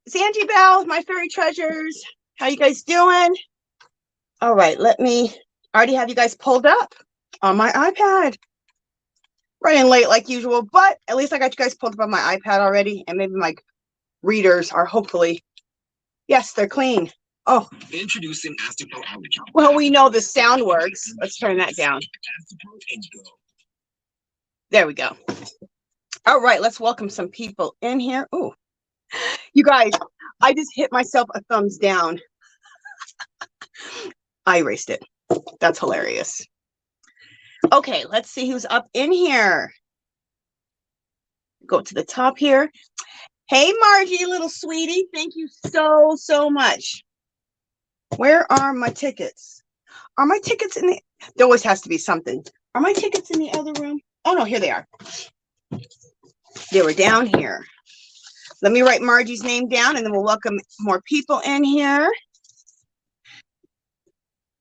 It's Angie Bell, my fairy treasures. How you guys doing? All right, let me already have you guys pulled up on my iPad. Running late like usual, but at least I got you guys pulled up on my iPad already, and maybe my readers are hopefully, yes, they're clean. Oh, introducing Astapro Outage. Well, we know the sound works. Let's turn that down. There we go. All right, let's welcome some people in here. Oh, you guys, I just hit myself a thumbs down. I erased it. That's hilarious. Okay, let's see who's up in here. Go to the top here. Hey, Margie, little sweetie. Thank you so much. Where are my tickets? Are my tickets in the... There always has to be something. Are my tickets in the other room? Oh, no, here they are. They were down here. Let me write Margie's name down, and then we'll welcome more people in here.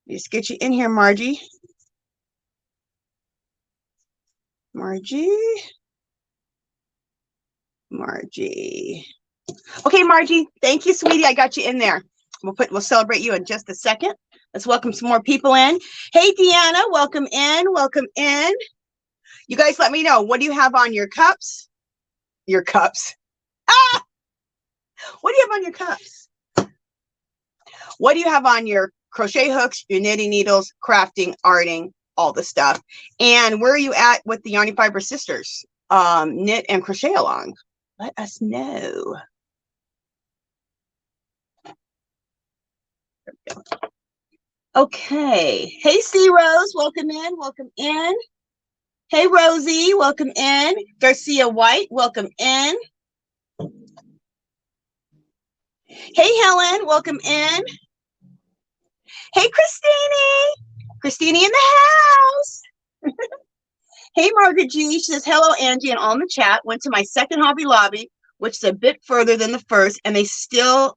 Just get you in here, Margie. Margie. Okay, Margie. Thank you, sweetie. I got you in there. We'll celebrate you in just a second. Let's welcome some more people in. Hey, Deanna, welcome in. Welcome in. You guys let me know. What do you have on your cups? Your cups. Ah! What do you have on your cups? What do you have on your crochet hooks, your knitting needles, crafting, arting, all the stuff? And where are you at with the Yarny Fiber Sisters? Knit and crochet along. Let us know. Okay. Hey, C Rose, welcome in. Welcome in. Hey, Rosie, welcome in. Garcia White, welcome in. Hey, Helen, welcome in. Hey, Christine in the house. Hey, Margaret G. She says, hello, Angie, and all in the chat. Went to my second Hobby Lobby, which is a bit further than the first, and they still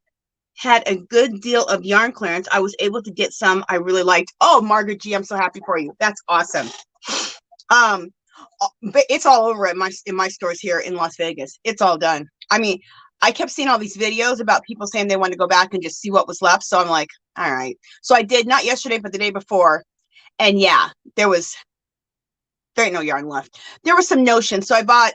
had a good deal of yarn clearance. I was able to get some I really liked. Oh, Margaret G., I'm so happy for you. That's awesome. But it's all over in my stores here in Las Vegas. It's all done. I mean, I kept seeing all these videos about people saying they wanted to go back and just see what was left. So I'm like, all right. So I did, not yesterday, but the day before. And yeah, there ain't no yarn left. There was some notion. So I bought,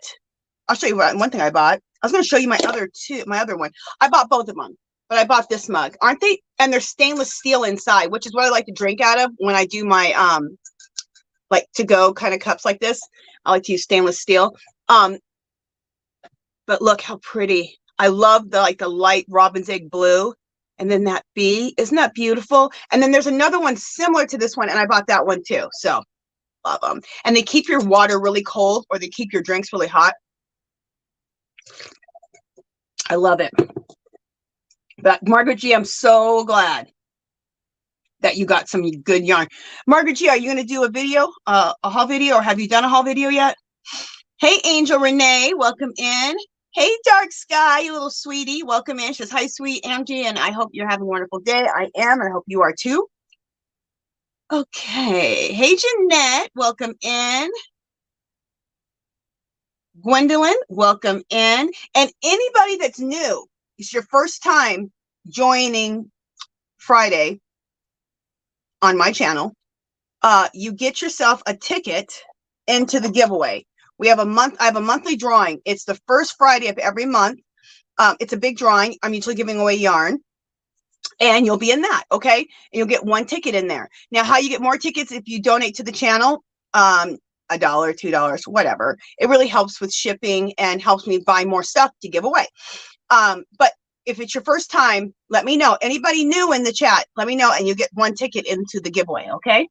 I'll show you one thing I bought. I was going to show you my other one. I bought both of them, but I bought this mug. Aren't they? And they're stainless steel inside, which is what I like to drink out of when I do my, like to-go kind of cups like this. I like to use stainless steel. But look how pretty. I love the light robin's egg blue. And then that bee, isn't that beautiful? And then there's another one similar to this one, and I bought that one too. So love them. And they keep your water really cold, or they keep your drinks really hot. I love it. But Margaret G, I'm so glad that you got some good yarn. Margaret G, are you going to do a video, a haul video, or have you done a haul video yet? Hey, Angel Renee, welcome in. Hey, Dark Sky, you little sweetie, welcome in. She says, hi, sweet Angie, and I hope you're having a wonderful day. I am, and I hope you are too. Okay. Hey, Jeanette, welcome in. Gwendolyn, welcome in. And anybody that's new, it's your first time joining Friday on my channel, you get yourself a ticket into the giveaway. I have a monthly drawing. It's the first Friday of every month. It's a big drawing. I'm usually giving away yarn, and you'll be in that, okay? And you'll get one ticket in there. Now, how you get more tickets if you donate to the channel, $1, $2, whatever. It really helps with shipping and helps me buy more stuff to give away. But if it's your first time, let me know. Anybody new in the chat, let me know, and you get one ticket into the giveaway, okay?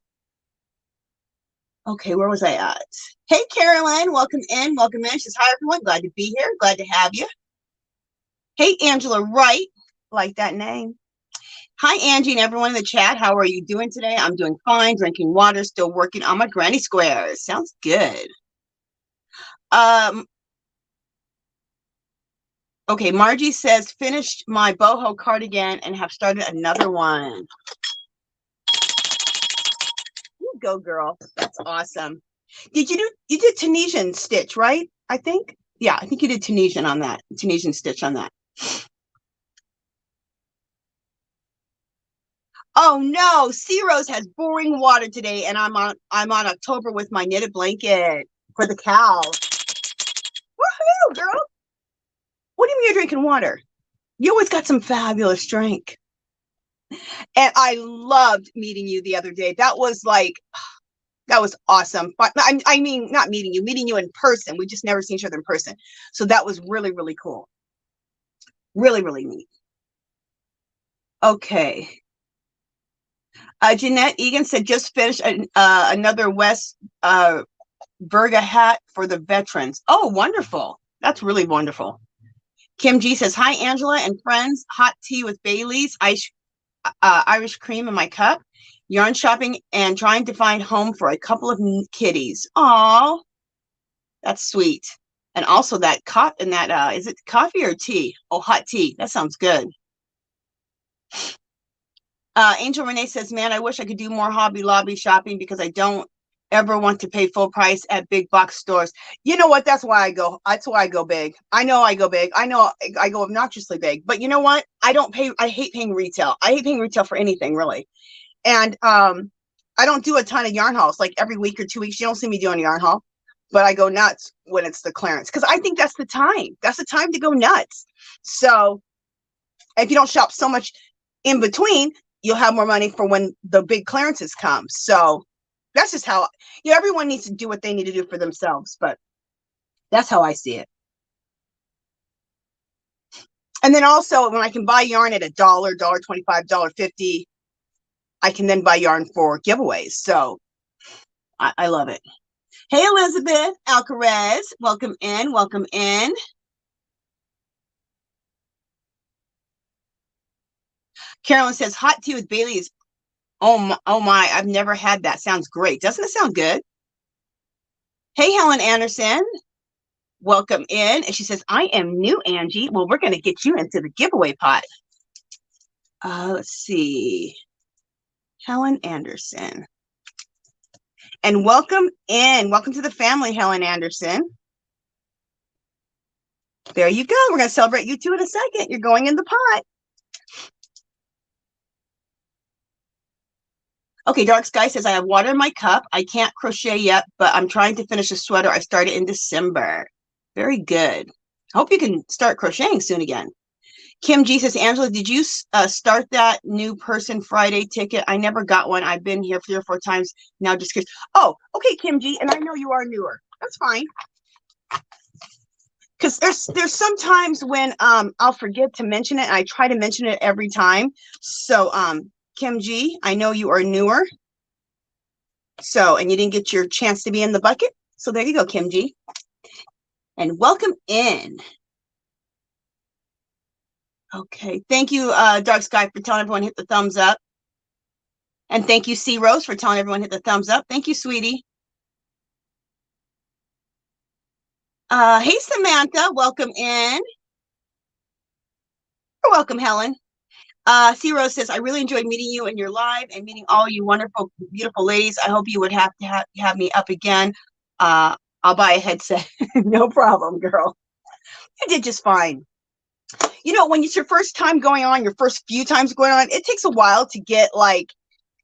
Okay, where was I at? Hey, Caroline, welcome in. Welcome in. She says, hi, everyone. Glad to be here. Glad to have you. Hey, Angela Wright. Like that name. Hi, Angie and everyone in the chat. How are you doing today? I'm doing fine. Drinking water. Still working on my granny squares. Sounds good. Okay, Margie says, finished my boho cardigan and have started another one. Go girl, that's awesome. You did Tunisian stitch, right? I think, yeah, I think you did Tunisian stitch on that. Oh no, C Rose has boring water today, and I'm on October with my knitted blanket for the cow. Woohoo, girl! What do you mean you're drinking water? You always got some fabulous drink. And I loved meeting you the other day. That was like, that was awesome. But I mean, not meeting you in person. We just never seen each other in person. So that was really, really cool. Really, really neat. Okay. Jeanette Egan said, just finished another West Verga hat for the veterans. Oh, wonderful. That's really wonderful. Kim G says, hi, Angela and friends. Hot tea with Bailey's, Irish cream in my cup. Yarn shopping and trying to find home for a couple of kitties. Aw, that's sweet. And also that is it coffee or tea? Oh, hot tea. That sounds good. Angel Renee says, man, I wish I could do more Hobby Lobby shopping because I don't ever want to pay full price at big box stores. You know what? That's why I go. That's why I go big. I know I go big. I know I go obnoxiously big. But you know what? I hate paying retail. I hate paying retail for anything, really. And I don't do a ton of yarn hauls. Like every week or 2 weeks, you don't see me doing a yarn haul. But I go nuts when it's the clearance because I think that's the time. That's the time to go nuts. So if you don't shop so much in between, you'll have more money for when the big clearances come. So that's just how, everyone needs to do what they need to do for themselves. But that's how I see it. And then also when I can buy yarn at $1, $1.25, $1.50, I can then buy yarn for giveaways. So I love it. Hey, Elizabeth Alcarez, welcome in, welcome in. Carolyn says, hot tea with Bailey's. Oh my, I've never had that. Sounds great. Doesn't it sound good? Hey, Helen Anderson, welcome in. And she says, I am new, Angie. Well, we're going to get you into the giveaway pot. Let's see. Helen Anderson. And welcome in. Welcome to the family, Helen Anderson. There you go. We're going to celebrate you two in a second. You're going in the pot. Okay, Dark Sky says, I have water in my cup. I can't crochet yet, but I'm trying to finish a sweater I started in December. Very good. Hope you can start crocheting soon again. Kim G says, Angela, did you start that new person Friday ticket? I never got one. I've been here 3 or 4 times now. Just curious. Oh, okay, Kim G. And I know you are newer. That's fine. Because there's sometimes when I'll forget to mention it. And I try to mention it every time. So Kim G, I know you are newer. So, and you didn't get your chance to be in the bucket. So there you go, Kim G. And welcome in. Okay, thank you, Dark Sky, for telling everyone to hit the thumbs up. And thank you, C Rose, for telling everyone to hit the thumbs up. Thank you, sweetie. Hey, Samantha, welcome in. You're welcome, Helen. C Rose says, I really enjoyed meeting you in your live and meeting all you wonderful, beautiful ladies. I hope you would have to have me up again. I'll buy a headset. No problem, girl. You did just fine. You know, when it's your first time going on, your first few times going on, it takes a while to get like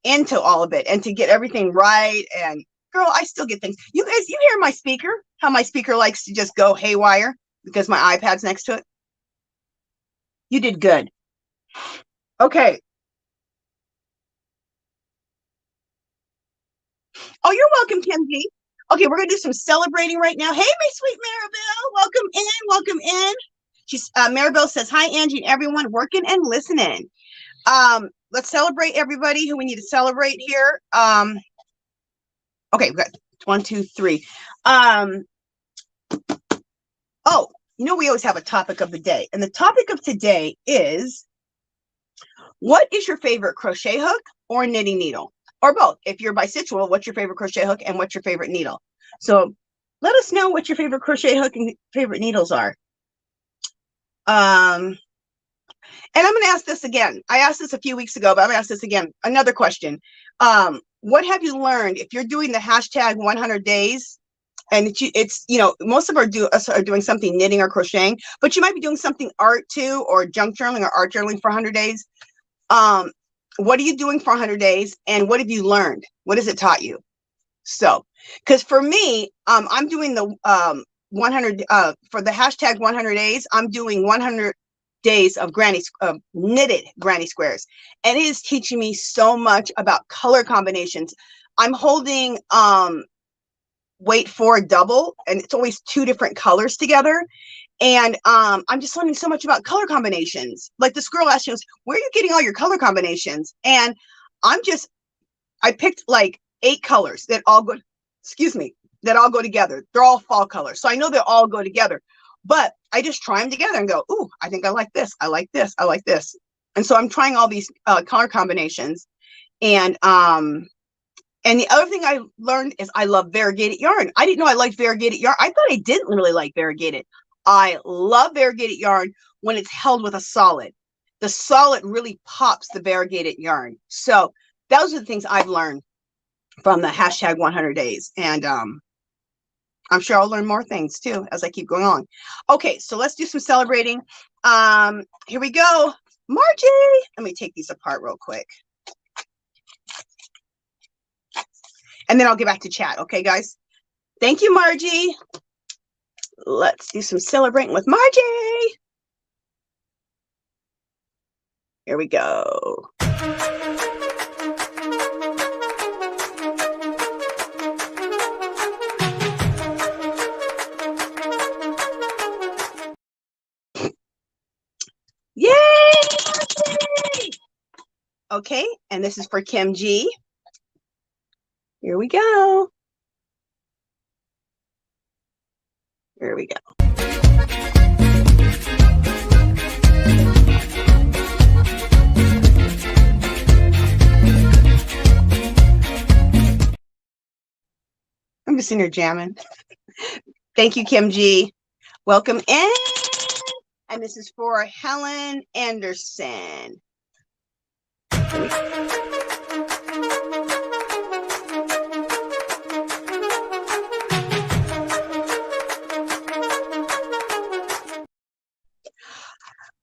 into all of it and to get everything right. And girl, I still get things. You guys, you hear my speaker? How my speaker likes to just go haywire because my iPad's next to it? You did good. Okay. Oh, you're welcome, Kim G. Okay, we're going to do some celebrating right now. Hey, my sweet Maribel. Welcome in. Welcome in. She's Maribel says, hi, Angie and everyone working and listening. Let's celebrate everybody who we need to celebrate here. Okay, we've got 1, 2, 3. Oh, you know, we always have a topic of the day. And the topic of today is, what is your favorite crochet hook or knitting needle? Or both. If you're bisexual, what's your favorite crochet hook and what's your favorite needle? So let us know what your favorite crochet hook and favorite needles are. And I'm going to ask this again. I asked this a few weeks ago, but I'm going to ask this again. Another question. What have you learned if you're doing the hashtag 100 days and it's you know, most of us are doing something knitting or crocheting, but you might be doing something art too, or junk journaling or art journaling for 100 days. what are you doing for 100 days? And what have you learned? What has it taught you? So, because for me, I'm doing the 100 for the hashtag 100 days. I'm doing 100 days of knitted granny squares, and it is teaching me so much about color combinations. I'm holding weight for double, and it's always 2 different colors together. And I'm just learning so much about color combinations. Like this girl asked me, where are you getting all your color combinations? And I picked like 8 colors that all go, that all go together. They're all fall colors. So I know they all go together, but I just try them together and go, ooh, I think I like this. I like this. I like this. And so I'm trying all these color combinations. And the other thing I learned is I love variegated yarn. I didn't know I liked variegated yarn. I thought I didn't really like variegated. I love variegated yarn when it's held with a solid. The solid really pops the variegated yarn. So those are the things I've learned from the hashtag 100 days. And I'm sure I'll learn more things too as I keep going on. Okay, so let's do some celebrating. Here we go. Margie, let me take these apart real quick. And then I'll get back to chat. Okay, guys. Thank you, Margie. Let's do some celebrating with Margie. Here we go. Yay! Margie! Okay, and this is for Kim G. Here we go. Here we go. I'm just in here jamming. Thank you, Kim G. Welcome in. And this is for Helen Anderson.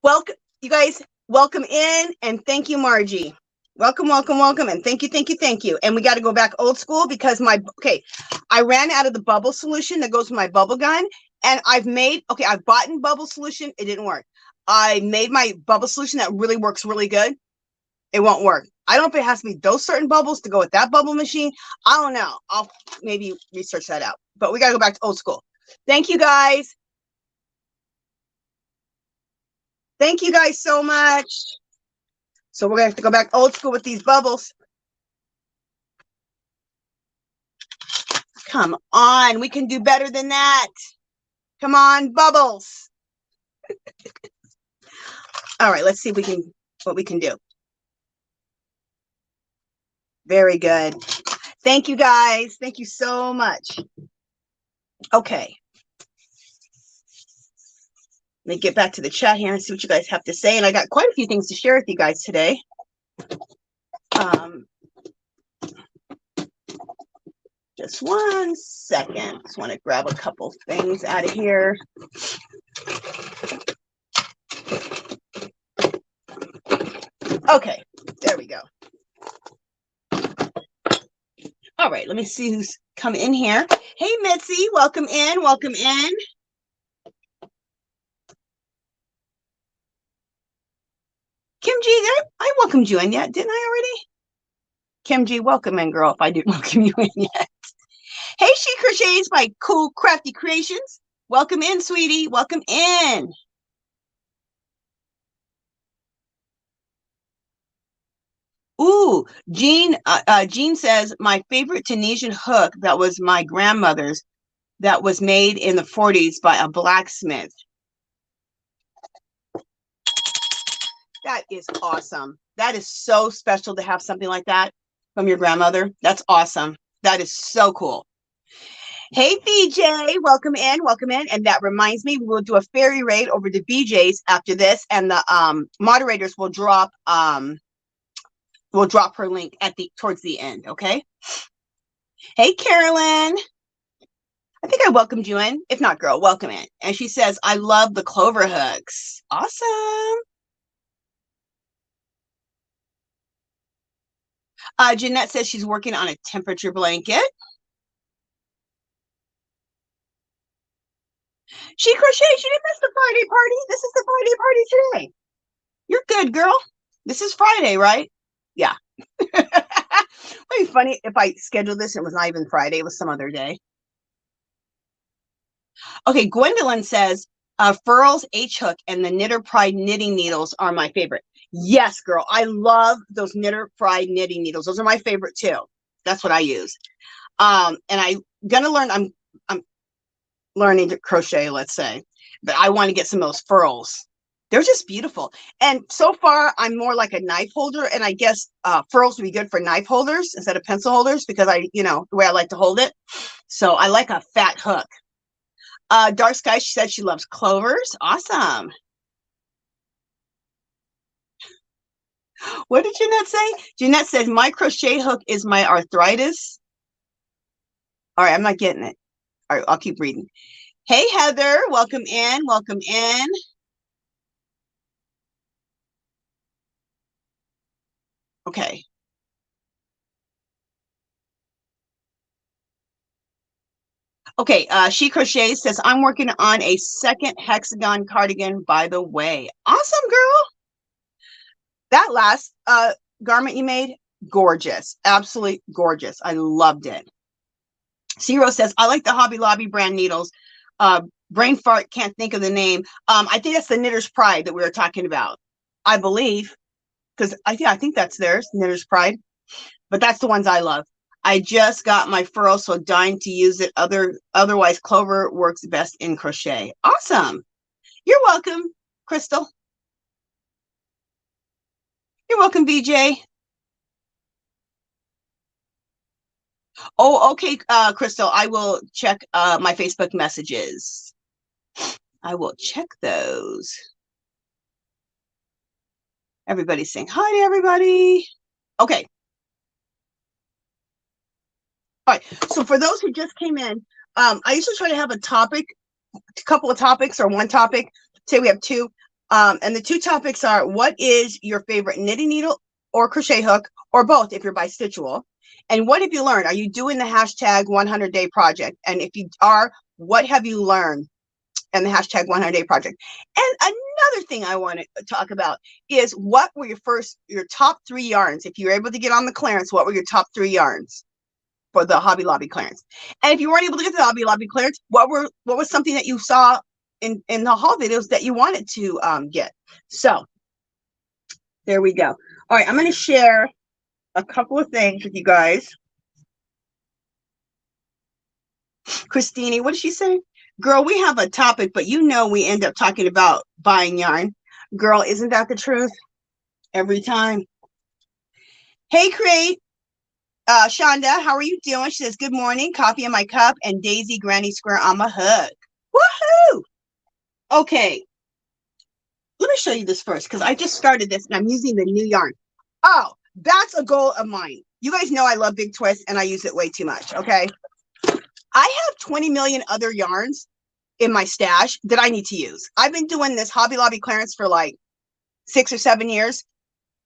Welcome, you guys, welcome in, and thank you, Margie. Welcome, welcome, welcome, and thank you, thank you, thank you. And we got to go back old school because I ran out of the bubble solution that goes with my bubble gun, and I've bought in bubble solution, it didn't work. I made my bubble solution that really works really good. It won't work. I don't know if it has to be those certain bubbles to go with that bubble machine. I don't know. I'll maybe research that out, but we got to go back to old school. Thank you, guys. Thank you guys so much. So we're going to have to go back old school with these bubbles. Come on, we can do better than that. Come on, bubbles. All right, let's see if what we can do. Very good. Thank you, guys. Thank you so much. Okay. Let me get back to the chat here and see what you guys have to say. And I got quite a few things to share with you guys today. Just 1 second. Just want to grab a couple things out of here. Okay, there we go. All right, let me see who's come in here. Hey, Mitzi, welcome in, welcome in. Kim G, I welcomed you in yet, didn't I already? Kim G, welcome in, girl, if I didn't welcome you in yet. Hey, She Crochets, my cool, crafty creations. Welcome in, sweetie, welcome in. Ooh, Jean says, my favorite Tunisian hook that was my grandmother's that was made in the 40s by a blacksmith. That is awesome. That is so special to have something like that from your grandmother. That's awesome. That is so cool. Hey, BJ, welcome in, welcome in. And that reminds me, we'll do a fairy raid over to BJ's after this, and the moderators will drop her link at towards the end, okay? Hey, Carolyn. I think I welcomed you in. If not, girl, welcome in. And she says, I love the clover hooks. Awesome. Jeanette says she's working on a temperature blanket. She crochets. She didn't miss the Friday party. This is the Friday party today. You're good, girl. This is Friday, right? Yeah. It'd be funny if I scheduled this and it was not even Friday. It was some other day. Okay, Gwendolyn says, Furls H-hook and the Knitter Pride knitting needles are my favorite. Yes, girl. I love those Knitter Pride knitting needles. Those are my favorite too. That's what I use. And I'm gonna learn, I'm learning to crochet, let's say, but I want to get some of those furls. They're just beautiful. And so far I'm more like a knife holder, and I guess furls would be good for knife holders instead of pencil holders, because the way I like to hold it. So I like a fat hook. Dark Sky, she said she loves clovers. Awesome. What did Jeanette say? Jeanette said, my crochet hook is my arthritis. All right, I'm not getting it. All right, I'll keep reading. Hey, Heather, welcome in. Welcome in. Okay. Okay, She Crochets says, I'm working on a second hexagon cardigan, by the way. Awesome, girl. That last garment you made, gorgeous. Absolutely gorgeous. I loved it. Zero says, I like the Hobby Lobby brand needles. Brain fart, can't think of the name. I think that's the Knitter's Pride that we were talking about, I believe, because I think that's theirs, Knitter's Pride. But that's the ones I love. I just got my furl, so dying to use it. Otherwise, Clover works best in crochet. Awesome. You're welcome, Crystal. You're welcome, VJ. Oh, okay, Crystal. I will check my Facebook messages. I will check those. Everybody's saying hi to everybody. Okay. All right. So for those who just came in, I usually try to have a couple of topics, or one topic. Say we have two. And the two topics are, what is your favorite knitting needle or crochet hook, or both if you're by Stitchual? And what have you learned? Are you doing the hashtag 100-day project? And if you are, what have you learned in the hashtag 100-day project? And another thing I want to talk about is, what were your top 3 yarns? If you were able to get on the clearance, what were your top 3 yarns for the Hobby Lobby clearance? And if you weren't able to get the Hobby Lobby clearance, what was something that you saw in the haul videos that you wanted to get? So there we go. All right, I'm going to share a couple of things with you guys. Christine, what did she say? Girl, we have a topic, but we end up talking about buying yarn. Girl, isn't that the truth? Every time. Hey, Crate. Shonda, how are you doing? She says, good morning. Coffee in my cup and Daisy Granny Square on my hook. Woohoo! Okay. Let me show you this first, because I just started this and I'm using the new yarn. Oh, that's a goal of mine. You guys know I love Big Twist and I use it way too much, okay? I have 20 million other yarns in my stash that I need to use. I've been doing this Hobby Lobby clearance for like 6 or 7 years,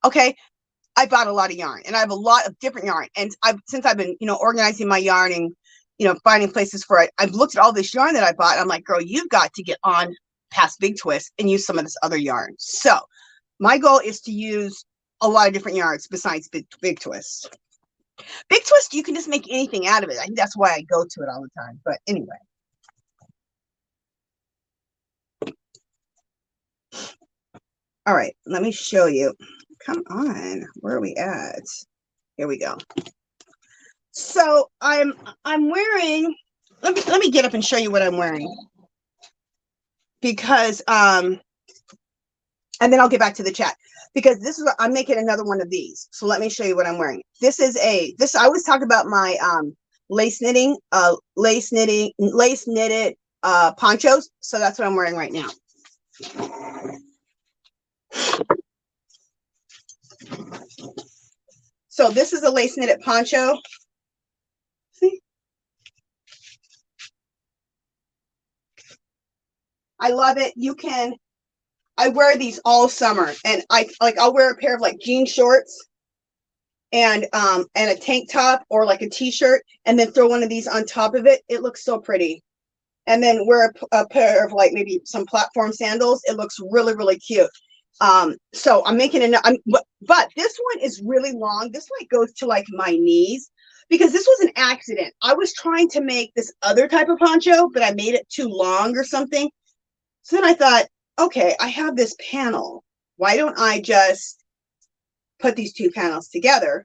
okay? I bought a lot of yarn, and I have a lot of different yarn. And since I've been, organizing my yarn and, finding places for it, I've looked at all this yarn that I bought. And I'm like, girl, you've got to get on past Big Twist and use some of this other yarn. So my goal is to use a lot of different yarns besides Big Twist. Big Twist, you can just make anything out of it. I think that's why I go to it all the time. But anyway. All right, let me show you. Come on, where are we at? Here we go. So I'm wearing, let me get up and show you what I'm wearing, because and then I'll get back to the chat, because this is, I'm making another one of these. So let me show you what I'm wearing. This is I always talk about my lace knitted ponchos. So that's what I'm wearing right now. So this is a lace knitted poncho. See? I love it. I wear these all summer, and I'll wear a pair of like jean shorts and a tank top or like a t-shirt, and then throw one of these on top of it. It looks so pretty. And then wear a pair of like maybe some platform sandals. It looks really, really cute. So I'm making it, but this one is really long. This like goes to like my knees, because this was an accident. I was trying to make this other type of poncho, but I made it too long or something. So then I thought, okay, I have this panel. Why don't I just put these two panels together,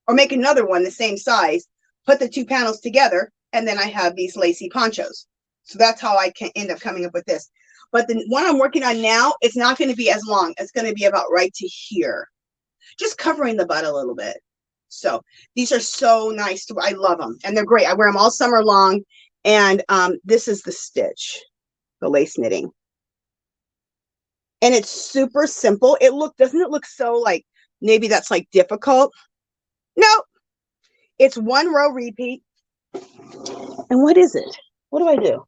or make another one the same size, put the two panels together, and then I have these lacy ponchos. So that's how I can end up coming up with this. But the one I'm working on now, it's not going to be as long. It's going to be about right to here, just covering the butt a little bit. So these are so nice. I love them, and they're great. I wear them all summer long. And this is the stitch, the lace knitting. And it's super simple. Doesn't it look so like, maybe that's like difficult? No, it's one row repeat. And what is it? What do I do?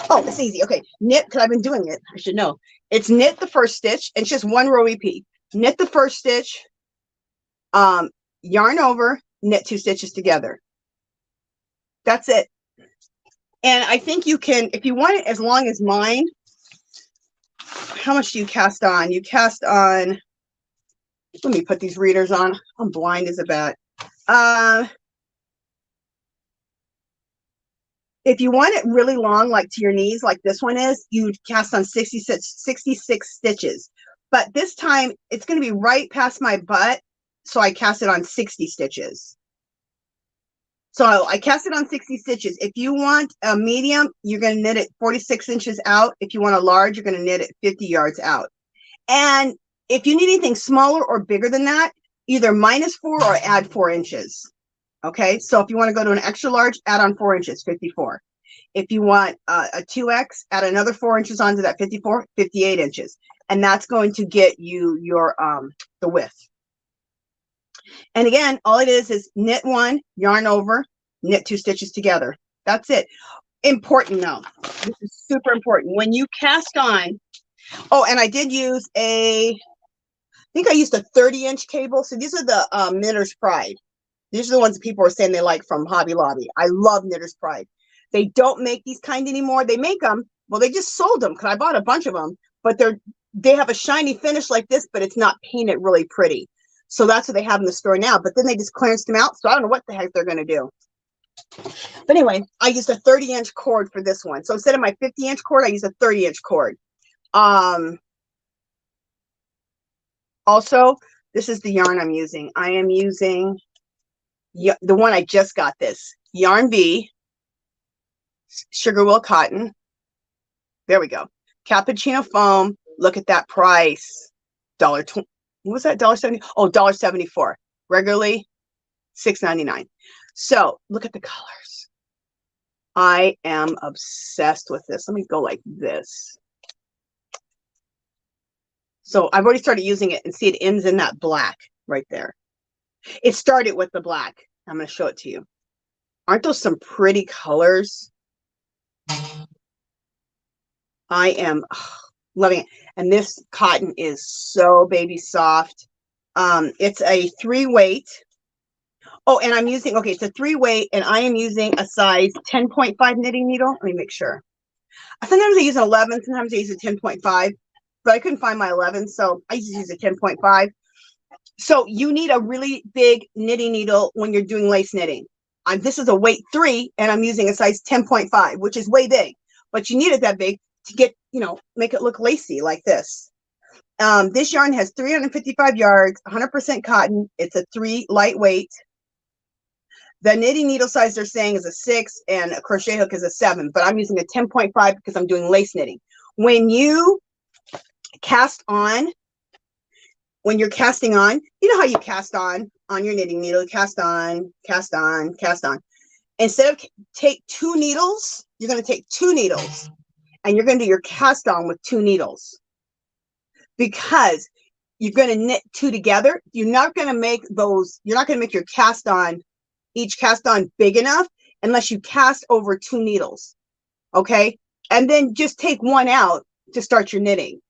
Oh, it's easy. Okay, knit, because I've been doing it. I should know. It's knit the first stitch, and it's just one row repeat. Knit the first stitch, yarn over, knit 2 stitches together. That's it. And I think you can, if you want it as long as mine, how much do you cast on? You cast on, let me put these readers on. I'm blind as a bat. If you want it really long, like to your knees, like this one is, you cast on 66 stitches. But this time, it's going to be right past my butt, so I cast it on 60 stitches. So I cast it on 60 stitches. If you want a medium, you're going to knit it 46 inches out. If you want a large, you're going to knit it 50 yards out. And if you need anything smaller or bigger than that, either -4 or add 4 inches. Okay, so if you want to go to an extra large, add on 4 inches, 54. If you want a 2X, add another 4 inches onto that 54, 58 inches. And that's going to get you your the width. And again, all it is knit 1, yarn over, knit 2 stitches together. That's it. Important though. This is super important. When you cast on, oh, and I did use I think I used a 30-inch cable. So these are the Knitter's Pride. These are the ones that people are saying they like from Hobby Lobby. I love Knitter's Pride. They don't make these kind anymore. They make them. Well, they just sold them because I bought a bunch of them. But they have a shiny finish like this, but it's not painted really pretty. So that's what they have in the store now. But then they just clearanced them out. So I don't know what the heck they're going to do. But anyway, I used a 30-inch cord for this one. So instead of my 50-inch cord, I used a 30-inch cord. Also, this is the yarn I'm using. I am using the one I just got this. Yarn V, Sugar Wool Cotton. There we go. Cappuccino foam. Look at that price. $1.20. What was that? $1.70? Oh, $1.74. Regularly $6.99. So look at the colors. I am obsessed with this. Let me go like this. So I've already started using it, and see it ends in that black right there. It started with the black. I'm going to show it to you. Aren't those some pretty colors? I am loving it. And this cotton is so baby soft. It's a 3-weight. Oh, and I'm using, okay, it's a 3-weight, and I am using a size 10.5 knitting needle. Let me make sure. Sometimes I use an 11, sometimes I use a 10.5, but I couldn't find my 11, so I just use a 10.5. So you need a really big knitting needle when you're doing lace knitting. This is a weight 3, and I'm using a size 10.5, which is way big, but you need it that big to get, make it look lacy like this. This yarn has 355 yards, 100% cotton. It's a 3 lightweight. The knitting needle size they're saying is a 6, and a crochet hook is a 7, but I'm using a 10.5 because I'm doing lace knitting. When you cast on, when you're casting on, you know how you cast on your knitting needle, cast on, cast on, cast on. Instead of take 2 needles, you're going to take 2 needles, and you're going to do your cast on with 2 needles, because you're going to knit 2 together. You're not going to make your cast on, each cast on big enough unless you cast over 2 needles. Okay. And then just take 1 out to start your knitting.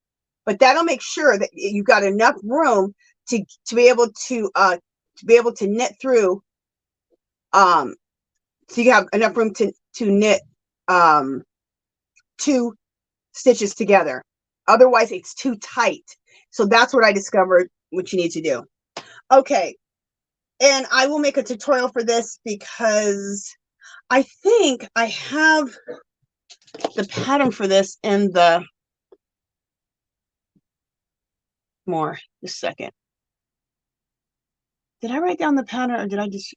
but that'll make sure that you've got enough room to be able to knit through. So you have enough room to knit 2 stitches together. Otherwise, it's too tight. So that's what I discovered what you need to do. Okay, and I will make a tutorial for this because I think I have the pattern for this in the just a second. Did I write down the pattern or did I just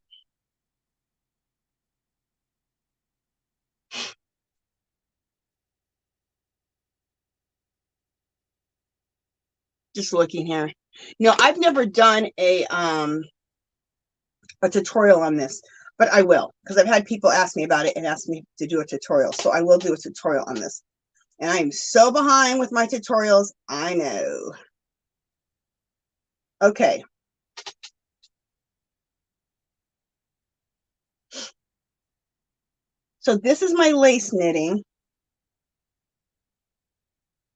looking here? No, I've never done a tutorial on this, but I will, because I've had people ask me about it and ask me to do a tutorial. So I will do a tutorial on this. And I'm so behind with my tutorials. I know. Okay. So this is my lace knitting.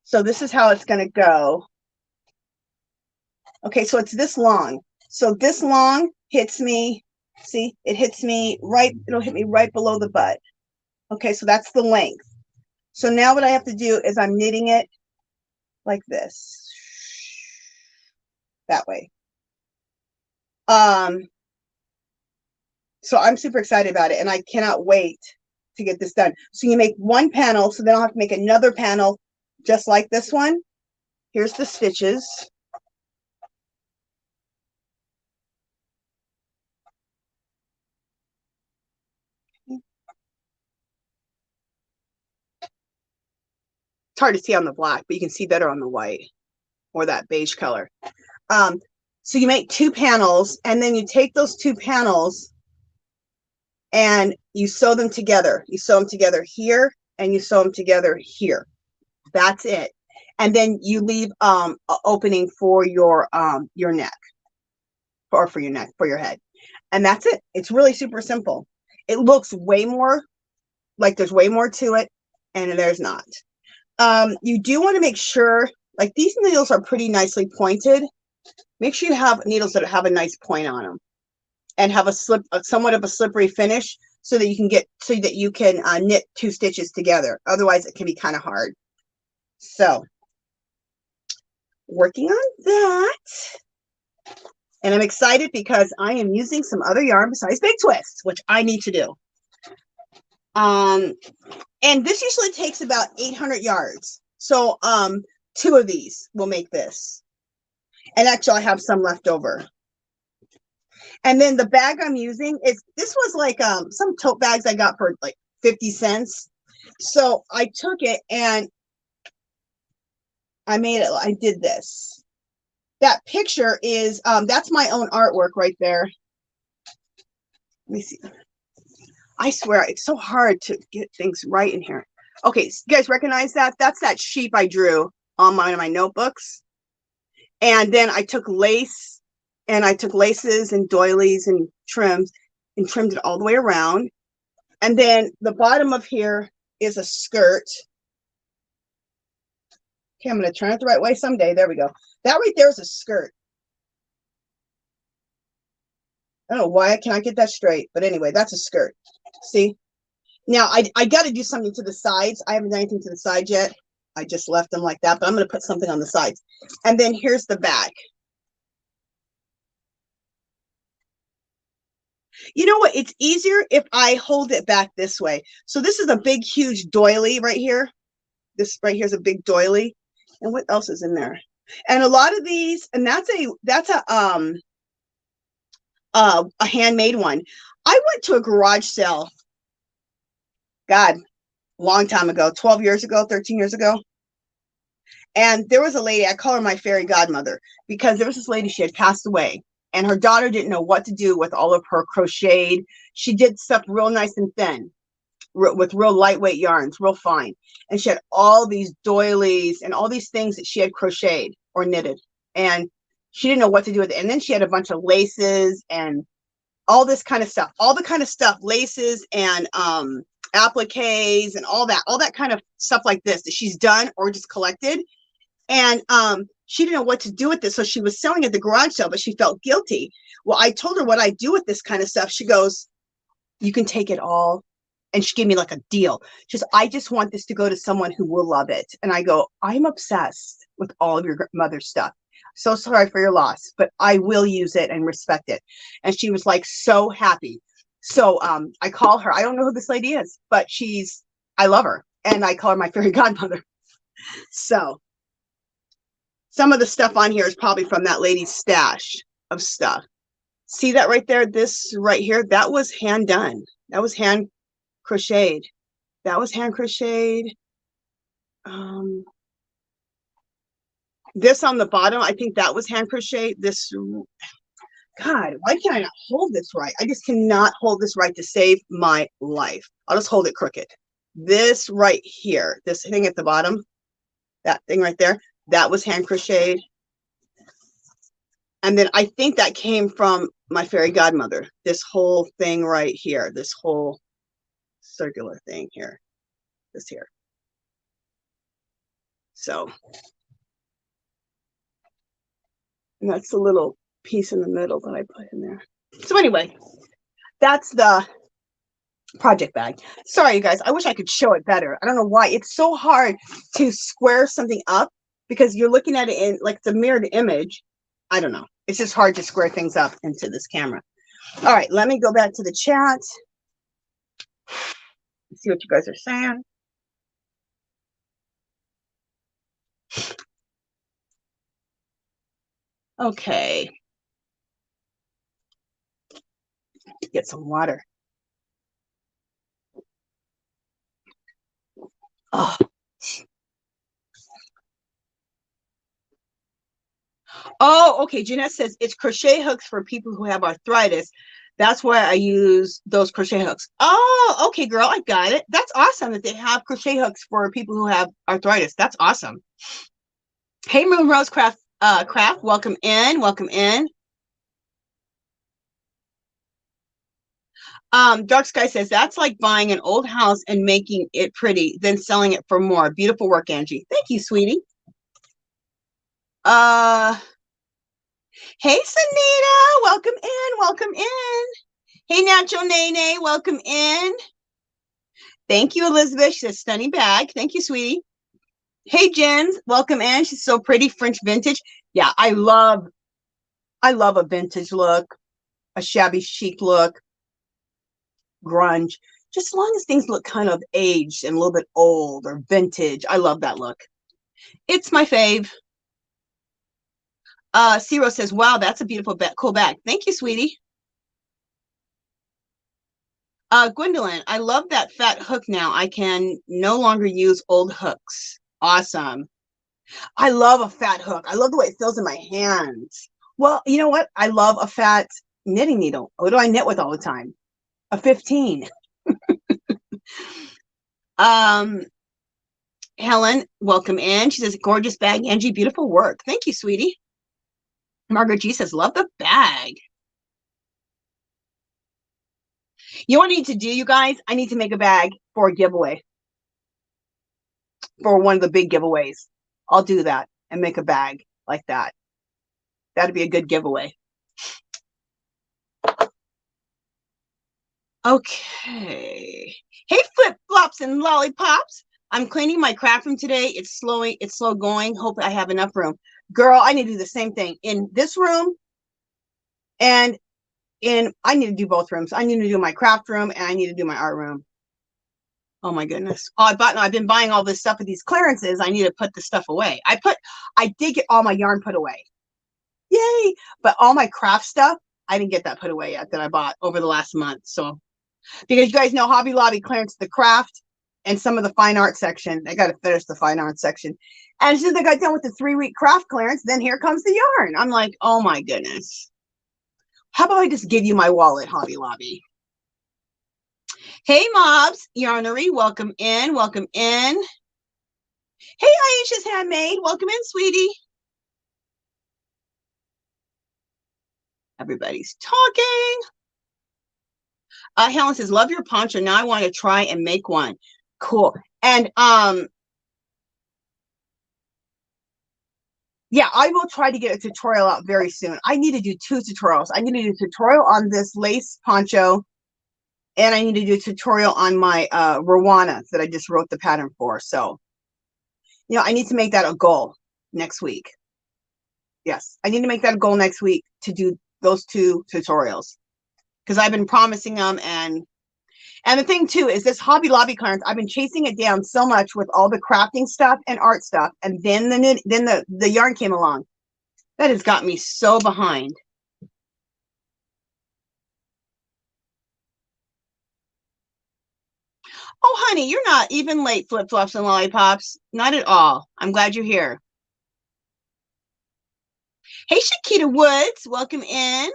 So this is how it's going to go. Okay, so it's this long. So this long hits me, see, it hits me right, it'll hit me right below the butt. Okay, so that's the length. So now what I have to do is I'm knitting it like this, that way. So I'm super excited about it and I cannot wait to get this done. So you make one panel, so then I'll have to make another panel just like this one. Here's the stitches. It's hard to see on the black, but you can see better on the white or that beige color. So you make 2 panels and then you take those 2 panels and you sew them together. You sew them together here and you sew them together here. That's it. And then you leave an opening for your neck, or for your neck, for your head. And that's it. It's really super simple. It looks way more like there's way more to it, and there's not. You do want to make sure, like, these needles are pretty nicely pointed. Make sure you have needles that have a nice point on them and have somewhat of a slippery finish, so that you can knit 2 stitches together. Otherwise, it can be kind of hard. So, working on that. And I'm excited because I am using some other yarn besides Big Twist, which I need to do. And this usually takes about 800 yards. So 2 of these will make this. And actually I have some left over. And then the bag I'm using this was like some tote bags I got for like 50 cents. So I took it and I did this. That picture is that's my own artwork right there. Let me see. I swear, it's so hard to get things right in here. Okay, you guys recognize that? That's that sheep I drew on one of my notebooks. And then I took lace, and I took laces and doilies and trims and trimmed it all the way around. And then the bottom of here is a skirt. Okay, I'm going to turn it the right way someday. There we go. That right there is a skirt. I don't know why I cannot get that straight, but anyway, that's a skirt. See? Now, I got to do something to the sides. I haven't done anything to the sides yet. I just left them like that, but I'm going to put something on the sides. And then here's the back. You know what? It's easier if I hold it back this way. So this is a big, huge doily right here. This right here is a big doily. And what else is in there? And a lot of these, and that's a handmade one. I went to a garage sale, God, a long time ago, 12 years ago, 13 years ago. And there was a lady, I call her my fairy godmother, because there was this lady, she had passed away, and her daughter didn't know what to do with all of her crocheted. She did stuff real nice and thin with real lightweight yarns, real fine. And she had all these doilies and all these things that she had crocheted or knitted. And she didn't know what to do with it. And then she had a bunch of laces and all this kind of stuff, all the kind of stuff, laces and appliques and all that kind of stuff like this that she's done or just collected. And she didn't know what to do with this, so she was selling at the garage sale, but she felt guilty. Well, I told her what I do with this kind of stuff. She goes, you can take it all. And she gave me like a deal. She says, I just want this to go to someone who will love it. And I go, I'm obsessed with all of your mother's stuff. So sorry for your loss, but I will use it and respect it. And she was like so happy. So I call her. I don't know who this lady is, but I love her. And I call her my fairy godmother. So some of the stuff on here is probably from that lady's stash of stuff. See that right there? This right here, that was hand done. That was hand crocheted. That was hand crocheted. This on the bottom, I think that was hand crocheted. This, God, why can't I not hold this right? I just cannot hold this right to save my life. I'll just hold it crooked. This right here, this thing at the bottom, that thing right there, that was hand crocheted. And then I think that came from my fairy godmother. This whole thing right here, this whole circular thing here, this here. So, and that's the little piece in the middle that I put in there. So anyway, that's the project bag. Sorry, you guys. I wish I could show it better. I don't know why. It's so hard to square something up because you're looking at it in like the mirrored image. I don't know. It's just hard to square things up into this camera. All right, let me go back to the chat. See what you guys are saying. Okay. Get some water. Oh. Oh, okay. Jeanette says it's crochet hooks for people who have arthritis. That's why I use those crochet hooks. Oh, okay, girl. I got it. That's awesome that they have crochet hooks for people who have arthritis. That's awesome. Hey, Moon Rose Craft, welcome in. Welcome in. Dark Sky says that's like buying an old house and making it pretty, then selling it for more. Beautiful work, Angie. Thank you, sweetie. Hey, Sunita, welcome in, welcome in. Hey, Nacho Nene, welcome in. Thank you, Elizabeth. She says stunning bag. Thank you, sweetie. Hey, Jens, welcome in. She's so pretty, French vintage. Yeah, I love a vintage look, a shabby chic look, grunge. Just as long as things look kind of aged and a little bit old or vintage. I love that look. It's my fave. Ciro says, wow, that's a beautiful, cool bag. Thank you, sweetie. Gwendolyn, I love that fat hook now. I can no longer use old hooks. Awesome. I love a fat hook. I love the way it feels in my hands. Well, you know what? I love a fat knitting needle. What do I knit with all the time? A 15. Helen, welcome in. She says, gorgeous bag, Angie. Beautiful work. Thank you, sweetie. Margaret G says, love the bag. You know what I need to do, you guys? I need to make a bag for a giveaway. For one of the big giveaways. I'll do that and make a bag like that. That'd be a good giveaway. Okay. Hey, flip-flops and lollipops. I'm cleaning my craft room today. It's slow going. Hope I have enough room. Girl, I need to do the same thing in this room and I need to do both rooms. I need to do my craft room and I need to do my art room. Oh my goodness. Oh, I've been buying all this stuff at these clearances. I need to put the stuff away. I did get all my yarn put away. Yay. But all my craft stuff, I didn't get that put away yet that I bought over the last month. So, because you guys know Hobby Lobby clearance the craft and some of the fine art section. I got to finish the fine art section. And as soon as I got done with the 3-week craft clearance, then here comes the yarn. I'm like, oh my goodness. How about I just give you my wallet, Hobby Lobby? Hey, mobs, Yarnery, welcome in, welcome in. Hey, Aisha's Handmade, welcome in, sweetie. Everybody's talking. Helen says, love your poncho. Now I want to try and make one. Cool. And Yeah, I will try to get a tutorial out very soon. I need to do 2 tutorials. I need to do a tutorial on this lace poncho, and I need to do a tutorial on my Rwana that I just wrote the pattern for. So, you know, I need to make that a goal next week. Yes, I need to make that a goal next week to do those 2 tutorials, because I've been promising them. And the thing too is this Hobby Lobby clearance, I've been chasing it down so much with all the crafting stuff and art stuff, and then the yarn came along. That has got me so behind. Oh, honey, you're not even late, Flip Flops and Lollipops. Not at all. I'm glad you're here. Hey, Shakita Woods, welcome in.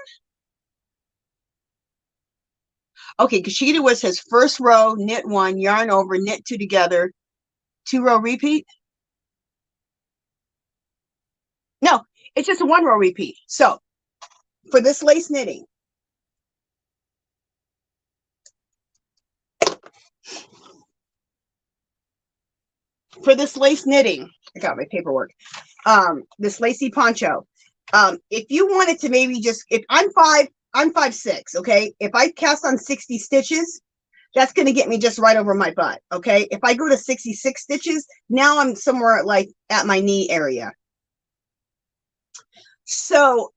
Okay, because Shakita Woods says first row, knit 1, yarn over, knit 2 together, 2 row repeat. No, it's just a 1 row repeat. So for this lace knitting, I got my paperwork. This lacy poncho. If you wanted to maybe just, if I'm 5'6", okay? If I cast on 60 stitches, that's going to get me just right over my butt, okay? If I go to 66 stitches, now I'm somewhere like at my knee area. So,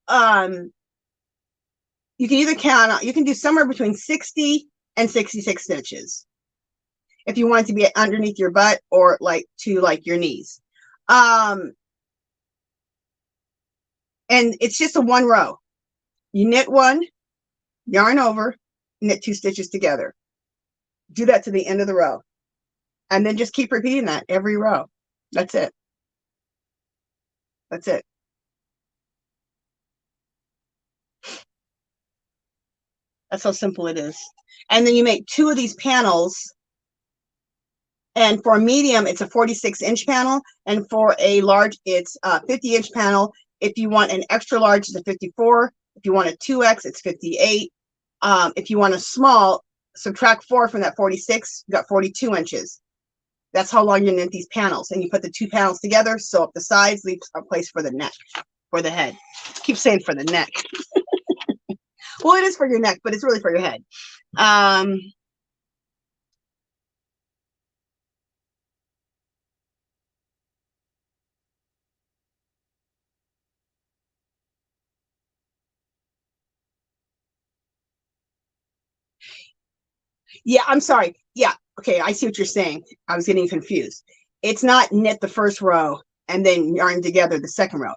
you can either count on, you can do somewhere between 60 and 66 stitches if you want it to be underneath your butt or like to like your knees. And it's just a 1 row. You knit 1, yarn over, knit 2 stitches together. Do that to the end of the row. And then just keep repeating that every row. That's it. That's it. That's how simple it is. And then you make 2 of these panels. And for a medium, it's a 46-inch panel. And for a large, it's a 50-inch panel. If you want an extra large, it's a 54. If you want a 2X, it's 58. If you want a small, subtract 4 from that 46, you got 42 inches. That's how long you knit these panels. And you put the 2 panels together, sew up the sides, leave a place for the neck, for the head. I keep saying for the neck. Well, it is for your neck, but it's really for your head. Yeah, I'm sorry. Yeah, okay, I see what you're saying. I was getting confused. It's not knit the first row and then yarn together the second row.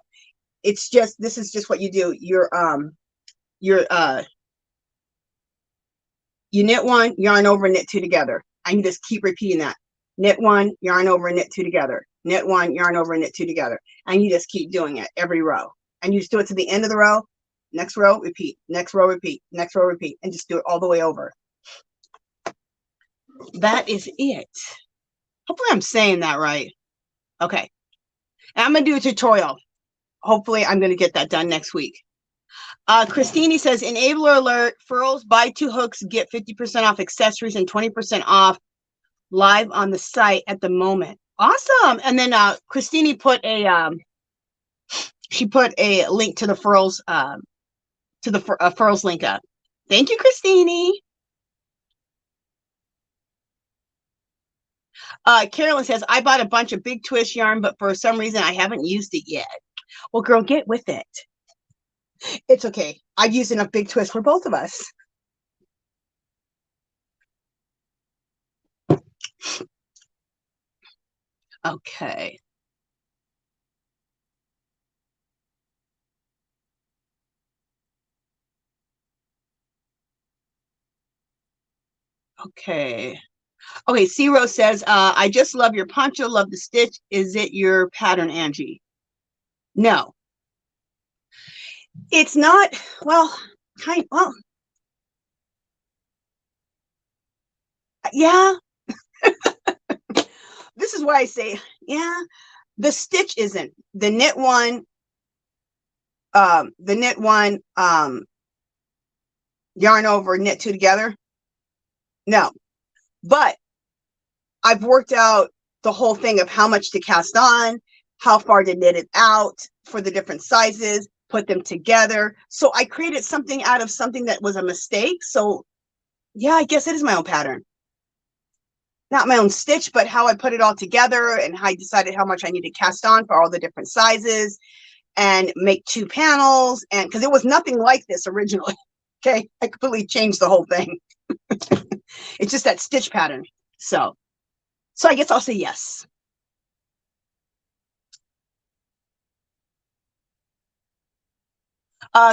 It's just, this is just what you do. You knit 1, yarn over, knit 2 together. And you just keep repeating that. Knit 1, yarn over, knit 2 together. Knit 1, yarn over, knit 2 together. And you just keep doing it every row. And you just do it to the end of the row. Next row, repeat. Next row, repeat. Next row, repeat. And just do it all the way over. That is it. Hopefully I'm saying that right. Okay. And I'm going to do a tutorial. Hopefully I'm going to get that done next week. Christine says, enabler alert, furls, buy 2 hooks, get 50% off accessories and 20% off live on the site at the moment. Awesome. And then Christine put a she put a link to the furls furls link up. Thank you, Christine. Carolyn says, I bought a bunch of big twist yarn, but for some reason I haven't used it yet. Well, girl, get with it. It's okay. I've used enough big twist for both of us. Okay. Okay. Okay, C Rose says, I just love your poncho, love the stitch. Is it your pattern, Angie? No. It's not, well, yeah. This is why I say, yeah, the stitch isn't. The knit 1, yarn over, knit 2 together. No, but I've worked out the whole thing of how much to cast on how far to knit it out for the different sizes, put them together. So I created something out of something that was a mistake. So yeah, I guess it is my own pattern. Not my own stitch, but how I put it all together and how I decided how much I need to cast on for all the different sizes and make 2 panels. And because it was nothing like this originally. Okay, I completely changed the whole thing. It's just that stitch pattern. So I guess I'll say yes.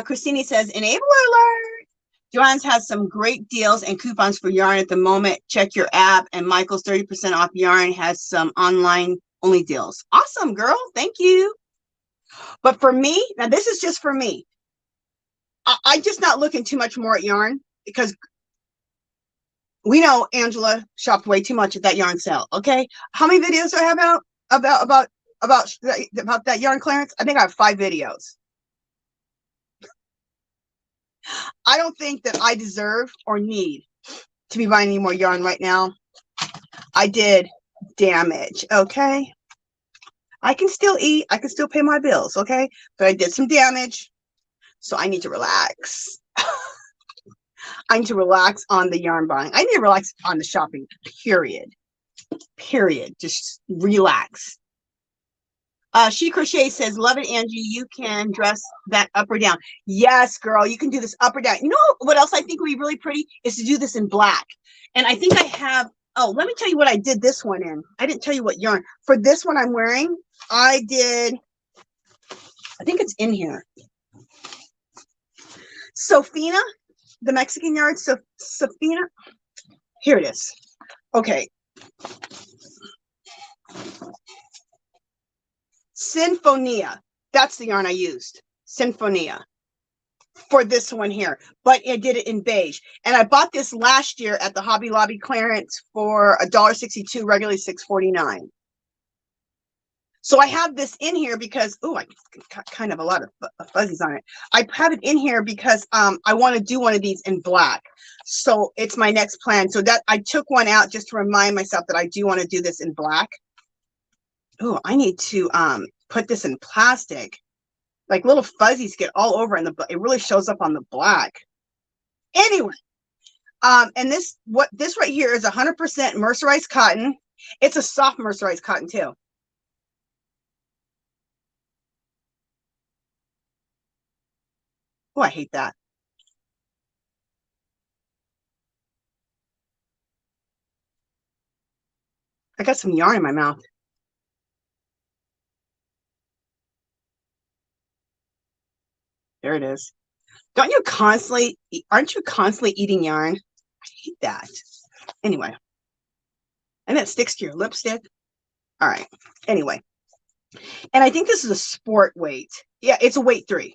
Christine says, enabler alert. Joanne's has some great deals and coupons for yarn at the moment. Check your app. And Michael's 30% off yarn has some online only deals. Awesome, girl. Thank you. But for me, now this is just for me. I'm just not looking too much more at yarn because we know Angela shopped way too much at that yarn sale. Okay, how many videos do I have out about that yarn clearance? I think I have 5 videos. I don't think that I deserve or need to be buying any more yarn right now. I did damage. Okay, I can still eat. I can still pay my bills. Okay, but I did some damage. So I need to relax. I need to relax on the yarn buying. I need to relax on the shopping, period. Period. Just relax. She Crochet says, love it, Angie. You can dress that up or down. Yes, girl, you can do this up or down. You know what else I think would be really pretty is to do this in black. And I think I have, oh, let me tell you what I did this one in. I didn't tell you what yarn. For this one I'm wearing, I did, I think it's in here. Sofina, the Mexican yarn, Sofina. Here it is. Okay. Sinfonia. That's the yarn I used. Sinfonia. For this one here. But I did it in beige. And I bought this last year at the Hobby Lobby clearance for $1.62, regularly $6.49. So I have this in here because, oh, I got kind of a lot of fuzzies on it. I have it in here because I want to do one of these in black. So it's my next plan. So that I took one out just to remind myself that I do want to do this in black. Oh, I need to put this in plastic. Like little fuzzies get all over, and it really shows up on the black. Anyway, and this right here is 100% mercerized cotton. It's a soft mercerized cotton too. Oh, I hate that. I got some yarn in my mouth. There it is. Aren't you constantly eating yarn? I hate that. Anyway. And it sticks to your lipstick. All right. Anyway. And I think this is a sport weight. Yeah, it's a weight 3.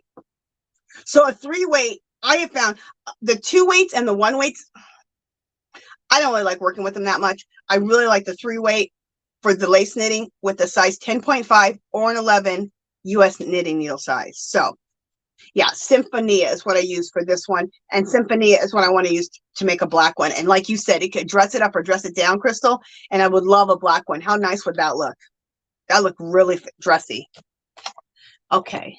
So a 3 weight, I have found the 2 weights and the 1 weights, I don't really like working with them that much. I really like the 3 weight for the lace knitting with the size 10.5 or an 11 US knitting needle size. So yeah, Symphonia is what I use for this one. And Symphonia is what I want to use to make a black one. And like you said, it could dress it up or dress it down, Crystal. And I would love a black one. How nice would that look? That look really dressy. Okay.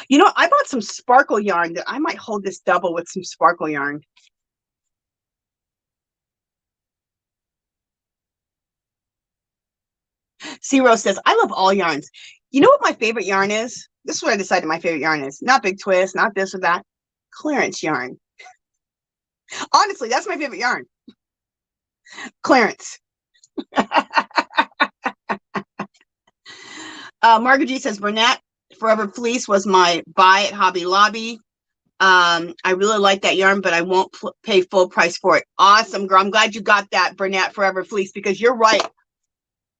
You know, I bought some sparkle yarn that I might hold this double with some sparkle yarn. C-Rose says, I love all yarns. You know what my favorite yarn is? This is what I decided my favorite yarn is. Not Big Twist, not this or that. Clearance yarn. Honestly, that's my favorite yarn. Clearance. Margaret G says, Bernat Forever Fleece was my buy at Hobby Lobby. I really like that yarn, but I won't pay full price for it. Awesome, girl. I'm glad you got that Bernat Forever Fleece because you're right.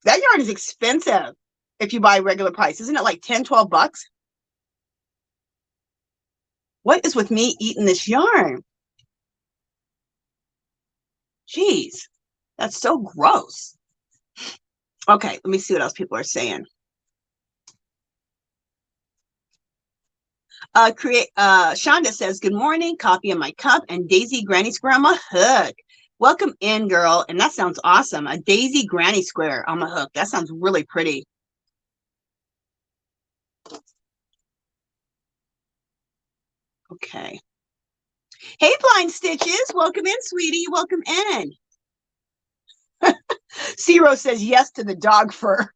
That yarn is expensive if you buy regular price. Isn't it like 10, 12 bucks? What is with me eating this yarn? Jeez, that's so gross. Okay, let me see what else people are saying. Shonda says, good morning, coffee in my cup, and Daisy Granny Square on my hook. Welcome in, girl. And that sounds awesome. A Daisy Granny Square on my hook. That sounds really pretty. Okay. Hey, Blind Stitches. Welcome in, sweetie. Welcome in. Zero says yes to the dog fur.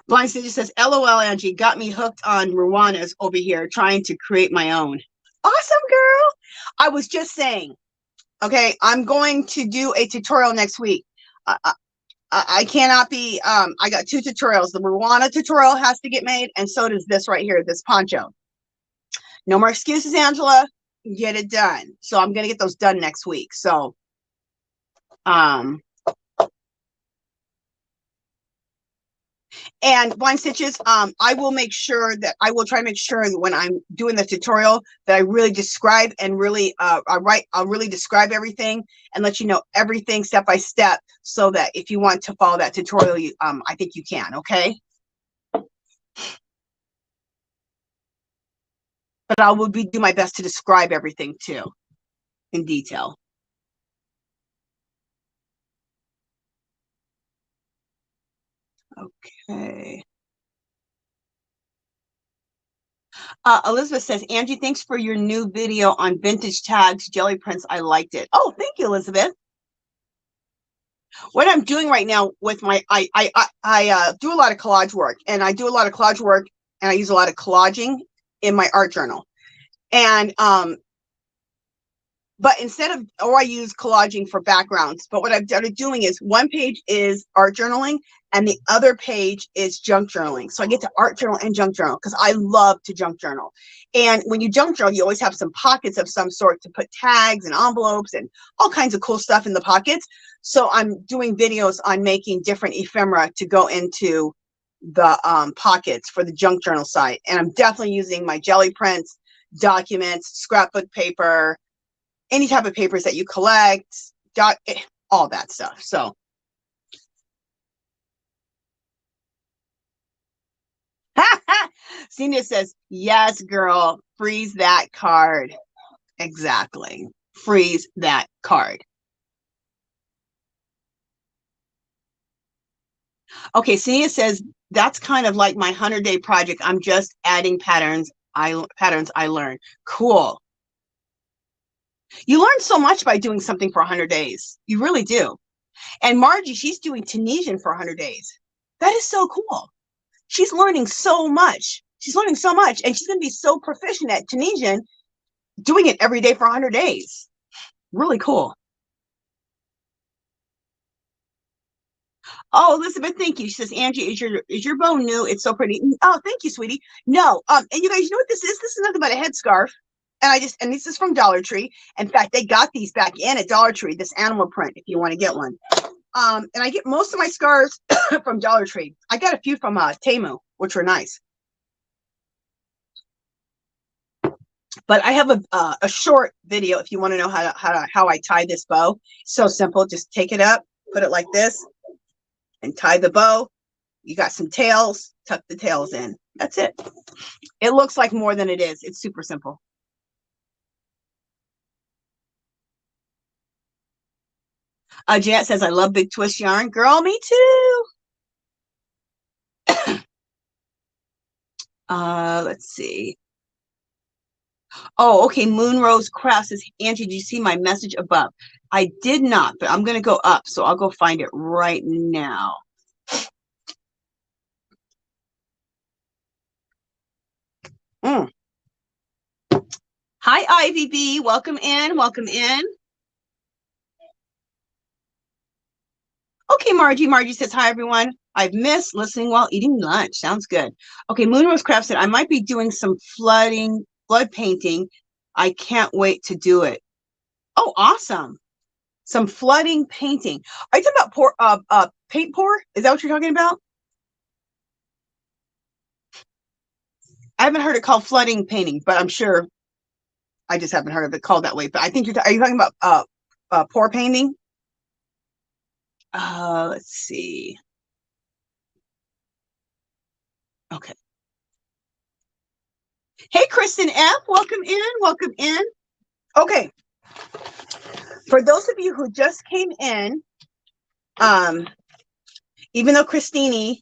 Blind Stitches says, LOL, Angie, got me hooked on Rwanda's over here trying to create my own. Awesome, girl. I was just saying, okay, I'm going to do a tutorial next week. I cannot be, I got 2 tutorials. The Rwanda tutorial has to get made, and so does this right here, this poncho. No more excuses, Angela. Get it done. So I'm going to get those done next week. So, and Blind Stitches, I will make sure that I will try to make sure that when I'm doing the tutorial that I really describe and really, I'll really describe everything and let you know everything step by step, so that if you want to follow that tutorial, you, I think you can, okay? But I will do my best to describe everything too, in detail. Okay. Elizabeth says, Angie, thanks for your new video on vintage tags, jelly prints. I liked it. Oh, thank you, Elizabeth. What I'm doing right now with my, I do a lot of collage work, and I do a lot of collage work, and I use a lot of collaging in my art journal. And, but instead of, or I use collaging for backgrounds, but what I've started doing is one page is art journaling and the other page is junk journaling. So I get to art journal and junk journal because I love to junk journal. And when you junk journal, you always have some pockets of some sort to put tags and envelopes and all kinds of cool stuff in the pockets. So I'm doing videos on making different ephemera to go into the pockets for the junk journal site. And I'm definitely using my jelly prints, documents, scrapbook paper, any type of papers that you collect, all that stuff. So Cena says, yes, girl, freeze that card. Exactly. Freeze that card. Okay, Cena says, that's kind of like my 100-day project. I'm just adding patterns I learned. Cool. You learn so much by doing something for 100 days. You really do. And Margie, she's doing Tunisian for 100 days. That is so cool. She's learning so much. She's learning so much. And she's going to be so proficient at Tunisian doing it every day for 100 days. Really cool. Oh, Elizabeth, thank you. She says, Angie, is your bow new? It's so pretty. Oh, thank you, sweetie. No. And you guys, you know what this is? This is nothing but a headscarf. And this is from Dollar Tree. In fact, they got these back in at Dollar Tree, this animal print, if you want to get one. And I get most of my scarves from Dollar Tree. I got a few from Temu, which were nice. But I have a short video if you want to know how I tie this bow. So simple. Just take it up, put it like this, and tie the bow. You got some tails, tuck the tails in. That's it. It looks like more than it is. It's super simple. Janet says, I love big twist yarn. Girl, me too. Let's see. Oh, okay. Moonrose Crafts says, Angie, did you see my message above? I did not, but I'm going to go up. So I'll go find it right now. Hi, Ivy B. Welcome in. Welcome in. Okay, Margie. Margie says, hi, everyone. I've missed listening while eating lunch. Sounds good. Okay, Moonrose Craft said, I might be doing some flood painting. I can't wait to do it. Oh, awesome. Some flooding painting. Are you talking about paint pour? Is that what you're talking about? I haven't heard it called flooding painting, but I'm sure I just haven't heard of it called that way. But I think are you talking about pour painting? Let's see. Okay. Hey, Kristen F. Welcome in. Welcome in. Okay. For those of you who just came in, even though Christine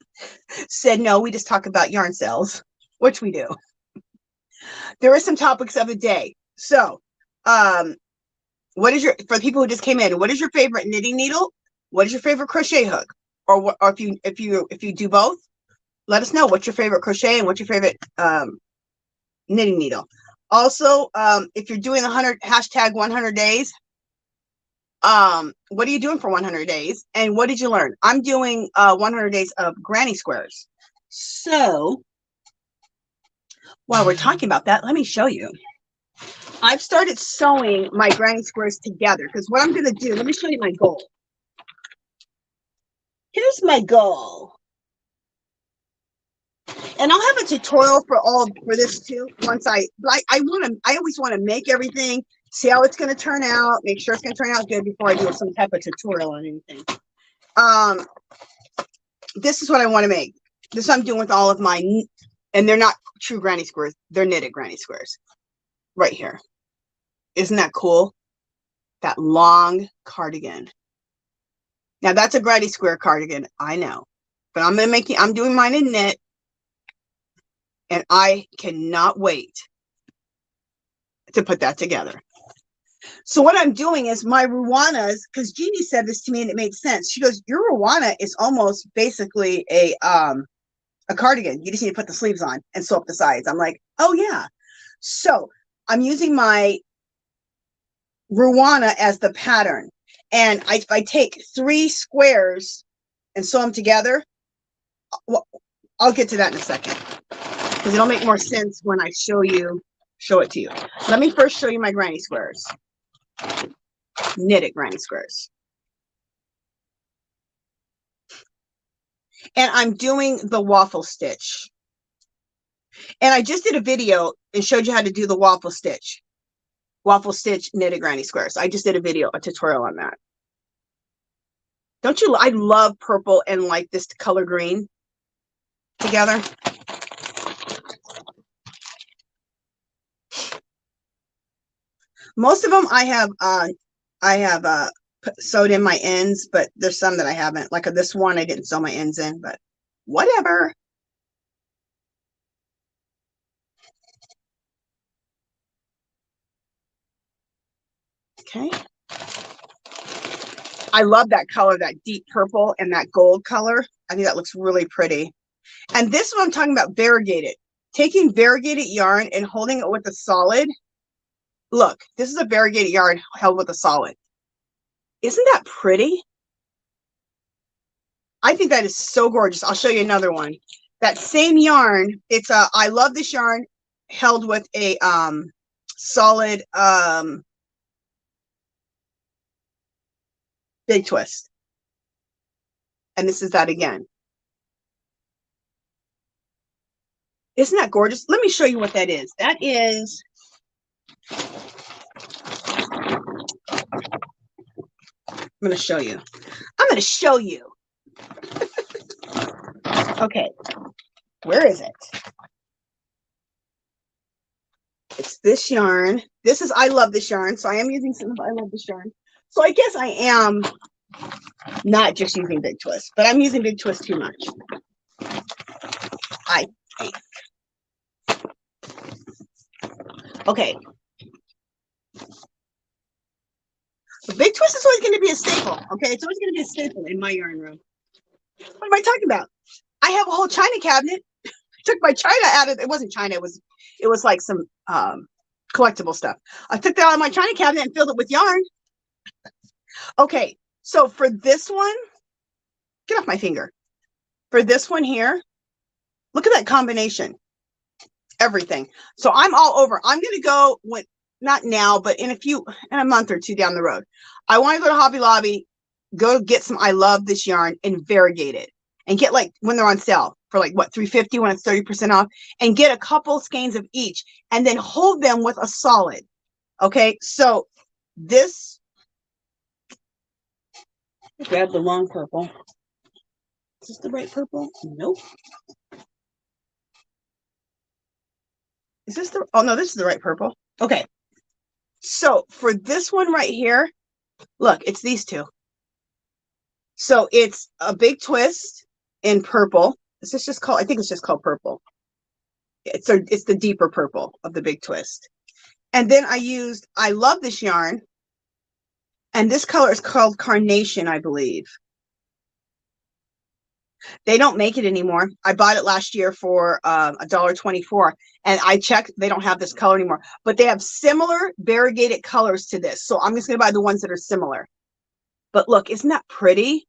said no, we just talk about yarn sales. which we do. There are some topics of the day. So, what is for people who just came in, what is your favorite knitting needle? What is your favorite crochet hook? Or if you do both, let us know what's your favorite crochet and what's your favorite knitting needle. Also, if you're doing the #100 days, what are you doing for 100 days? And what did you learn? I'm doing 100 days of granny squares. So while we're talking about that, let me show you. I've started sewing my granny squares together because what I'm going to do, let me show you my goal. Here's my goal. And I'll have a tutorial for this too. Once I always want to make everything, see how it's going to turn out, make sure it's going to turn out good before I do some type of tutorial on anything. This is what I want to make. This is what I'm doing with all of my, and they're not true granny squares. They're knitted granny squares right here. Isn't that cool? That long cardigan. Now that's a granny square cardigan, I know, but I'm doing mine in knit, and I cannot wait to put that together. So what I'm doing is my Ruanas, because Jeannie said this to me and it made sense. She goes, your Ruana is almost basically a cardigan. You just need to put the sleeves on and sew up the sides. I'm like, oh yeah. So I'm using my Ruana as the pattern. And I take 3 squares and sew them together. Well, I'll get to that in a second because it'll make more sense when I show it to you. Let me first show you my granny squares. Knitted granny squares. And I'm doing the waffle stitch. And I just did a video and showed you how to do the waffle stitch. Waffle stitch knitted granny squares. I just did a tutorial on that. Don't you? I love purple and like this color green together. Most of them I have sewed in my ends, but there's some that I haven't. Like this one, I didn't sew my ends in, but whatever. Okay. I love that color, that deep purple and that gold color. I think that looks really pretty. And this one I'm talking about variegated. Taking variegated yarn and holding it with a solid. Look, this is a variegated yarn held with a solid. Isn't that pretty? I think that is so gorgeous. I'll show you another one. That same yarn, it's I love this yarn held with a solid big twist. And this is that again. Isn't that gorgeous? Let me show you what that is. That is, I'm going to show you. I'm going to show you. Okay. Where is it? It's this yarn. This is, I love this yarn. So I am using some of I love this yarn. So I guess I am not just using big twist, but I'm using big twist too much. I think. Okay. The big twist is always going to be a staple. Okay. It's always going to be a staple in my yarn room. What am I talking about? I have a whole china cabinet. I took my china out of it. Wasn't china. It was like some collectible stuff. I took that out of my china cabinet and filled it with yarn. Okay. So for this one, get off my finger. For this one here, look at that combination. Everything. So I'm all over. I'm going to go with, not now, but in a month or two down the road. I want to go to Hobby Lobby, go get some I love this yarn and variegate it and get like when they're on sale for like what, $3.50 when it's 30% off, and get a couple skeins of each and then hold them with a solid. Okay. So this, grab the long purple. Is this the right purple? Nope. Is this the, oh no, this is the right purple. Okay. So for this one right here, look, it's these two. So it's a big twist in purple. This is just called, I think it's just called purple. It's the deeper purple of the big twist. And then I love this yarn. And this color is called Carnation, I believe. They don't make it anymore. I bought it last year for $1.24, and I checked, they don't have this color anymore, but they have similar variegated colors to this. So I'm just going to buy the ones that are similar. But look, isn't that pretty?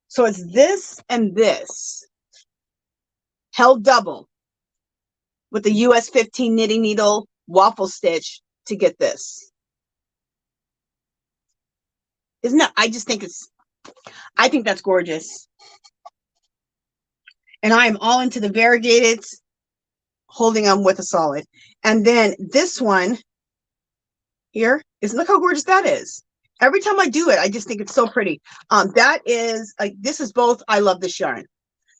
So it's this and this held double with the US 15 knitting needle waffle stitch to get this. Isn't that, I think that's gorgeous. And I am all into the variegated, holding them with a solid. And then this one here is, look how gorgeous that is. Every time I do it, I just think it's so pretty. That is, like, this is both I love this yarn.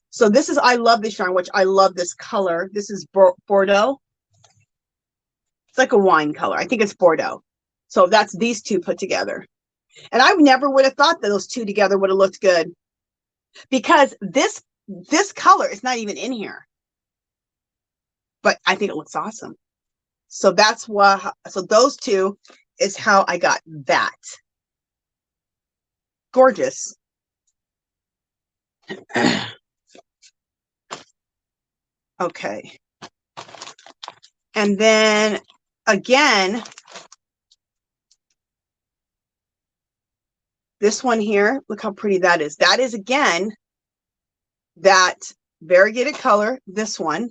So this is I love this yarn, which I love this color. This is Bordeaux. It's like a wine color. I think it's Bordeaux. So that's these two put together. And I never would have thought that those two together would have looked good, because this color is not even in here, but I think it looks awesome. So that's what, so those two is how I got that. Gorgeous. Okay. And then again, this one here, look how pretty that is. That is again, that variegated color, this one,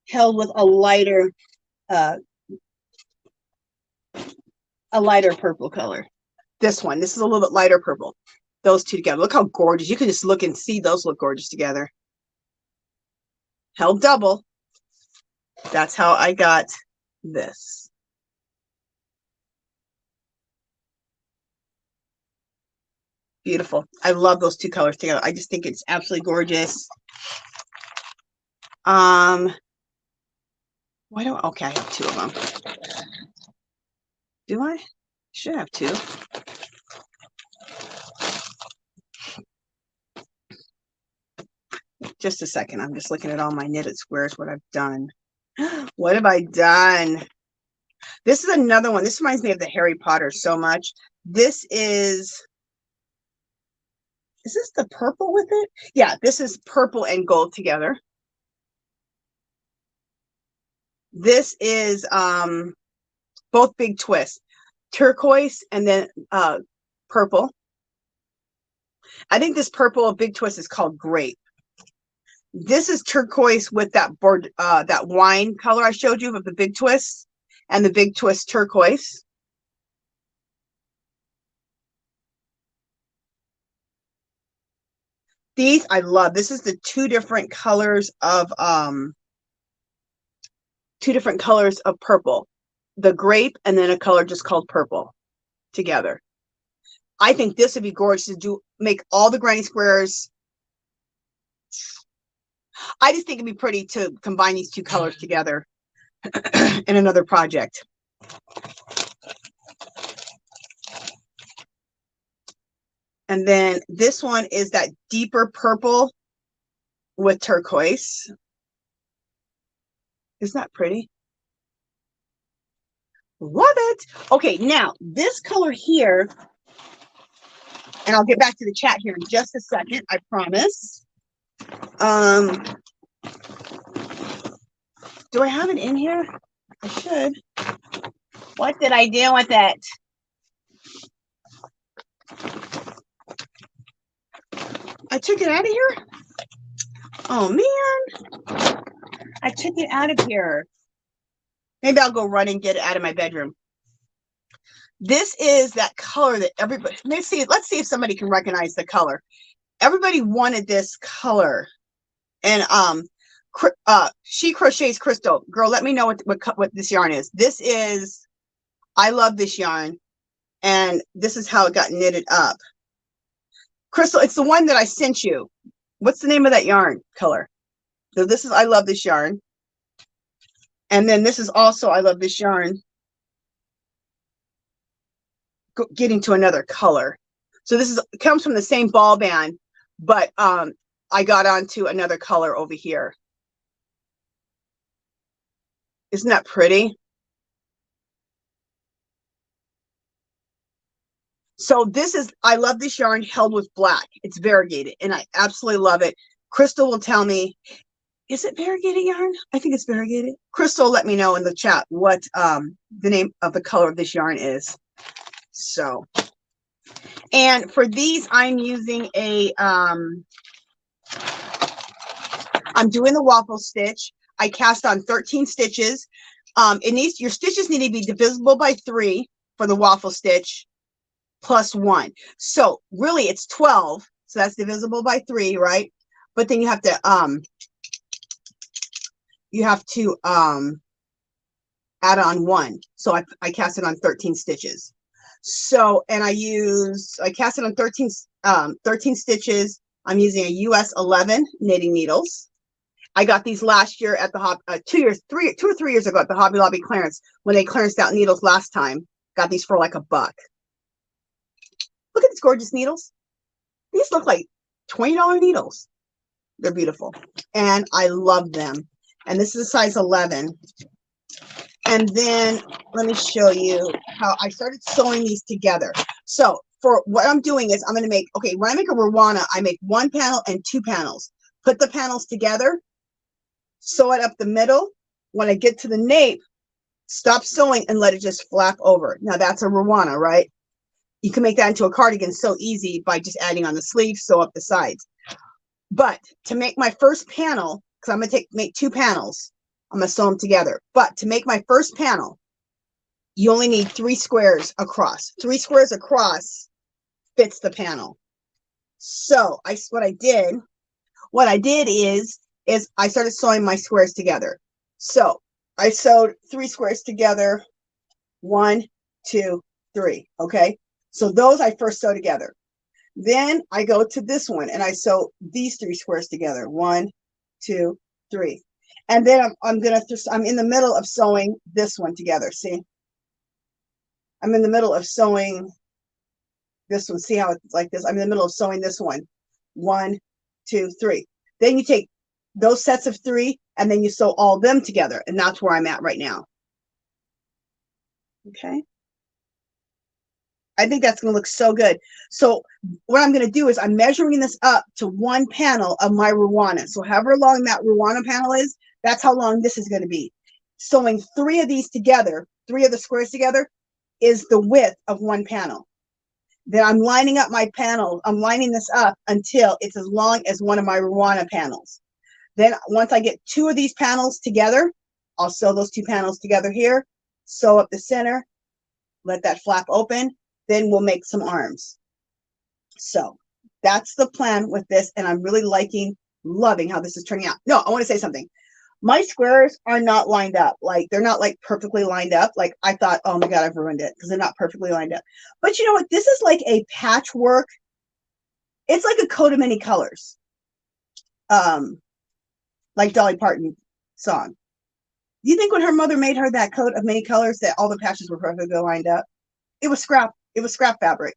held with a lighter purple color. This one, this is a little bit lighter purple. Those two together, look how gorgeous. You can just look and see those look gorgeous together. Held double. That's how I got this. Beautiful. I love those two colors together. I just think it's absolutely gorgeous. Why don't, okay, I have two of them. Do I? Should have two. Just a second. I'm just looking at all my knitted squares, what I've done. What have I done? This is another one. This reminds me of the Harry Potter so much. This is this the purple with it? Yeah, this is purple and gold together. This is both big twists, turquoise and then purple. I think this purple big twist is called grape. This is turquoise with that that wine color I showed you of the big twist, and the big twist turquoise. These I love. This is the two different colors of purple, the grape, and then a color just called purple together. I think this would be gorgeous to make all the granny squares. I just think it'd be pretty to combine these two colors together in another project. And then this one is that deeper purple with turquoise. Isn't that pretty? Love it. Okay, now this color here, and I'll get back to the chat here in just a second, I promise. Do I have it in here? I should. What did I do with it? I took it out of here? Oh, man. I took it out of here. Maybe I'll go run and get it out of my bedroom. This is that color that everybody, let's see if somebody can recognize the color. Everybody wanted this color. And She Crochets Crystal. Girl, let me know what this yarn is. This is, I love this yarn. And this is how it got knitted up. Crystal, it's the one that I sent you. What's the name of that yarn color? So this is I love this yarn. And then this is also I love this yarn. Getting to another color. So this is comes from the same ball band, but I got onto another color over here. Isn't that pretty? So this is, I love this yarn held with black. It's variegated and I absolutely love it. Crystal will tell me, is it variegated yarn? I think it's variegated. Crystal, let me know in the chat what the name of the color of this yarn is. So, and for these, I'm using a, I'm doing the waffle stitch. I cast on 13 stitches. It needs, your stitches need to be divisible by 3 for the waffle stitch plus 1. So really it's 12. So that's divisible by 3, right? But then you have to add on 1. So I cast it on 13 stitches. So, and I cast it on 13 stitches. I'm using a US 11 knitting needles. I got these last year at the 2 or 3 years ago at the Hobby Lobby clearance when they clearanced out needles last time. Got these for like $1. Look at these gorgeous needles. These look like $20 needles. They're beautiful and I love them. And this is a size 11. And then let me show you how I started sewing these together. So for what I'm doing is I'm going to make, okay, when I make a Rwana, I make 1 panel and 2 panels. Put the panels together, sew it up the middle. When I get to the nape, stop sewing and let it just flap over. Now that's a Rwana, right? You can make that into a cardigan so easy by just adding on the sleeves, sew up the sides. But to make my first panel, because I'm going to make 2 panels, I'm going to sew them together. But to make my first panel, you only need 3 squares across. 3 squares across fits the panel. So what I did is I started sewing my squares together. So I sewed 3 squares together. 1, 2, 3. Okay. So those I first sew together. Then I go to this one and I sew these 3 squares together. 1, 2, 3. And then I'm in the middle of sewing this one together. See, I'm in the middle of sewing this one. See how it's like this? I'm in the middle of sewing this one. 1, 2, 3. Then you take those sets of 3 and then you sew all of them together. And that's where I'm at right now. Okay. I think that's going to look so good. So what I'm going to do is I'm measuring this up to 1 panel of my Rwana. So however long that Rwana panel is, that's how long this is going to be. Sewing 3 of these together, 3 of the squares together, is the width of 1 panel. Then I'm lining up my panel. I'm lining this up until it's as long as one of my Rwana panels. Then once I get 2 of these panels together, I'll sew those 2 panels together here, sew up the center, let that flap open. Then we'll make some arms. So that's the plan with this. And I'm really loving how this is turning out. No, I want to say something. My squares are not lined up. Like they're not like perfectly lined up. Like I thought, oh my God, I've ruined it because they're not perfectly lined up. But you know what? This is like a patchwork. It's like a coat of many colors. Like Dolly Parton song. Do you think when her mother made her that coat of many colors that all the patches were perfectly lined up? It was scrap. It was scrap fabric.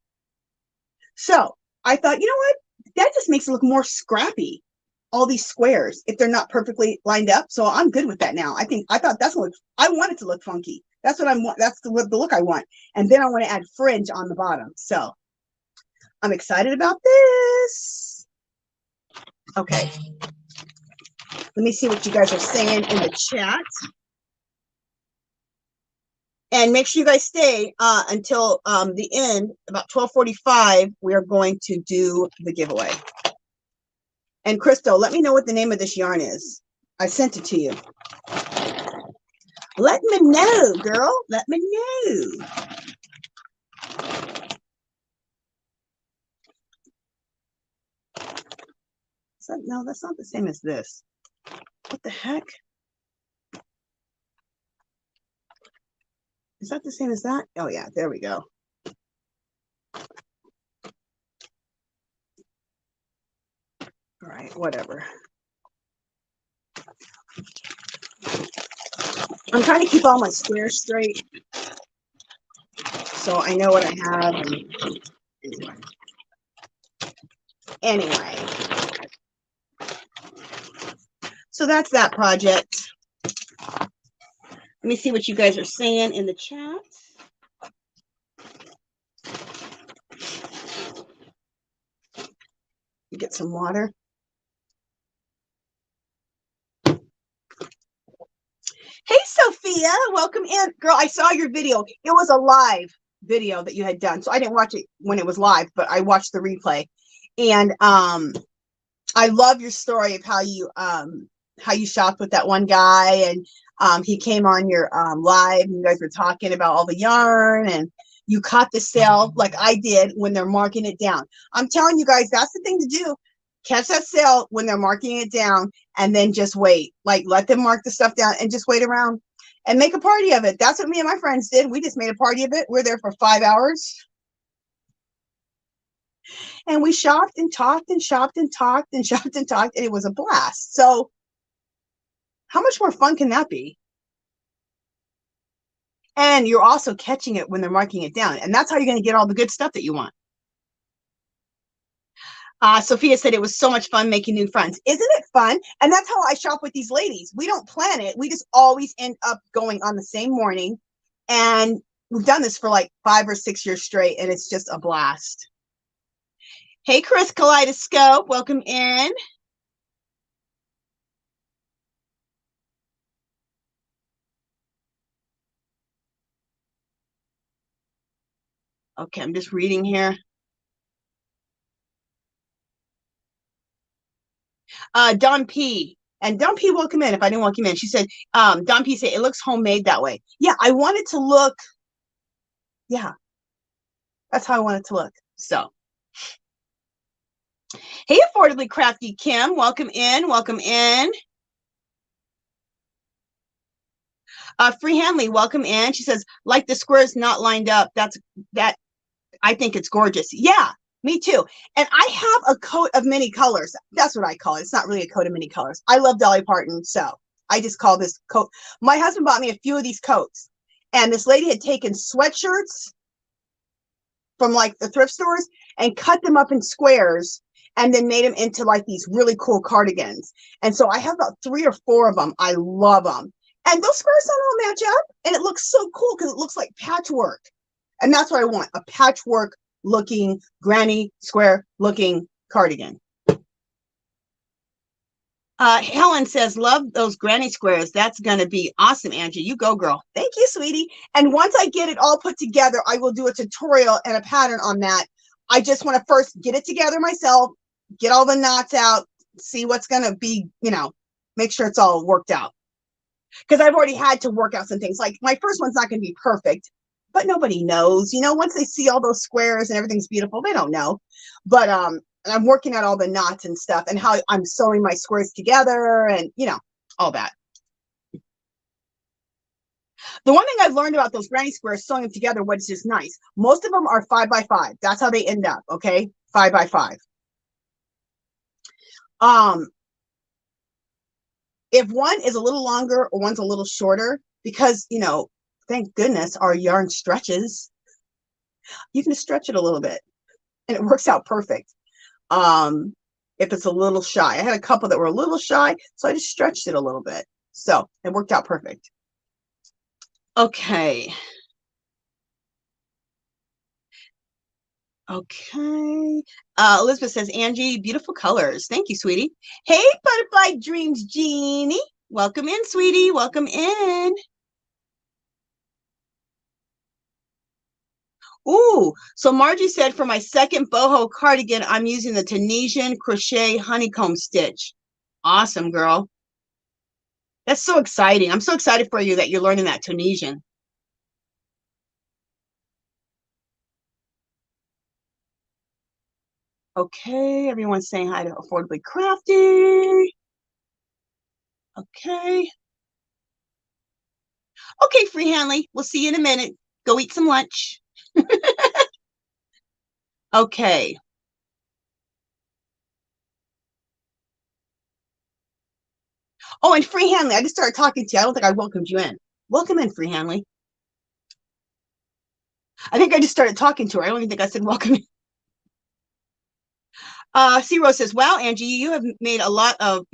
So I thought, you know what? That just makes it look more scrappy. All these squares, if they're not perfectly lined up. So I'm good with that now. I thought that's what I want it to look funky. That's what I want. That's the look I want. And then I want to add fringe on the bottom. So I'm excited about this. Okay. Let me see what you guys are saying in the chat. And make sure you guys stay until the end, about 12:45. We are going to do the giveaway. And Crystal, let me know what the name of this yarn is. I sent it to you. Let me know, girl. Let me know. No, that's not the same as this. What the heck? Is that the same as that? Oh, yeah, there we go. All right, whatever. I'm trying to keep all my squares straight so I know what I have. And anyway. So that's that project. Let me see what you guys are saying in the chat. Get some water. Hey, Sophia, welcome in. Girl, I saw your video. It was a live video that you had done. So I didn't watch it when it was live, but I watched the replay. And I love your story of how you shopped with that one guy, and he came on your live, and you guys were talking about all the yarn, and you caught the sale like I did when they're marking it down. I'm telling you guys, that's the thing to do. Catch that sale when they're marking it down, and then just wait. Like, let them mark the stuff down and just wait around and make a party of it. That's what me and my friends did. We just made a party of it. We're there for 5 hours. And we shopped and talked and shopped and talked and shopped and talked, and it was a blast. So how much more fun can that be? And you're also catching it when they're marking it down. And that's how you're going to get all the good stuff that you want. Sophia said it was so much fun making new friends. Isn't it fun? And that's how I shop with these ladies. We don't plan it. We just always end up going on the same morning. And we've done this for like 5 or 6 years straight, and it's just a blast. Hey, Chris Kaleidoscope, welcome in. Okay, I'm just reading here. Don P. And Don P, welcome in. If I didn't welcome in, she said, Don P said, it looks homemade that way. Yeah, I want it to look, yeah, that's how I want it to look. So, hey, Affordably Crafty Kim, welcome in, welcome in. Free Hanley, welcome in. She says, like the squares not lined up. That I think it's gorgeous. Yeah, me too. And I have a coat of many colors. That's what I call it. It's not really a coat of many colors. I love Dolly Parton, so I just call this coat. My husband bought me a few of these coats, and this lady had taken sweatshirts from like the thrift stores and cut them up in squares and then made them into like these really cool cardigans. And so I have about 3 or 4 of them. I love them. And those squares don't all match up, and it looks so cool because it looks like patchwork. And that's what I want, a patchwork looking, granny square looking cardigan. Helen says, love those granny squares. That's going to be awesome, Angie. You go, girl. Thank you, sweetie. And once I get it all put together, I will do a tutorial and a pattern on that. I just want to first get it together myself, get all the knots out, see what's going to be, you know, make sure it's all worked out. Because I've already had to work out some things. Like my first one's not going to be perfect, but nobody knows. You know, once they see all those squares and everything's beautiful, they don't know. But and I'm working out all the knots and stuff and how I'm sewing my squares together and, you know, all that. The one thing I've learned about those granny squares, sewing them together, what's just nice, most of them are 5 by 5. That's how they end up, okay? 5 by 5. If one is a little longer or one's a little shorter, because, you know, thank goodness our yarn stretches, you can stretch it a little bit and it works out perfect. If it's a little shy, I had a couple that were a little shy, so I just stretched it a little bit. So it worked out perfect. Okay. Okay. Elizabeth says, Angie, beautiful colors. Thank you, sweetie. Hey, Butterfly Dreams Jeannie. Welcome in, sweetie. Welcome in. Ooh, so Margie said, for my second boho cardigan, I'm using the Tunisian crochet honeycomb stitch. Awesome, girl. That's so exciting. I'm so excited for you that you're learning that Tunisian. Okay, everyone's saying hi to Affordably Crafty. Okay. Okay, Free Hanley, we'll see you in a minute. Go eat some lunch. Okay. Oh, and Free Hanley, I just started talking to you. I don't think I welcomed you in. Welcome in, Free Hanley. I think I just started talking to her. I don't even think I said welcome in. C Rose says, wow, Angie, you have made a lot of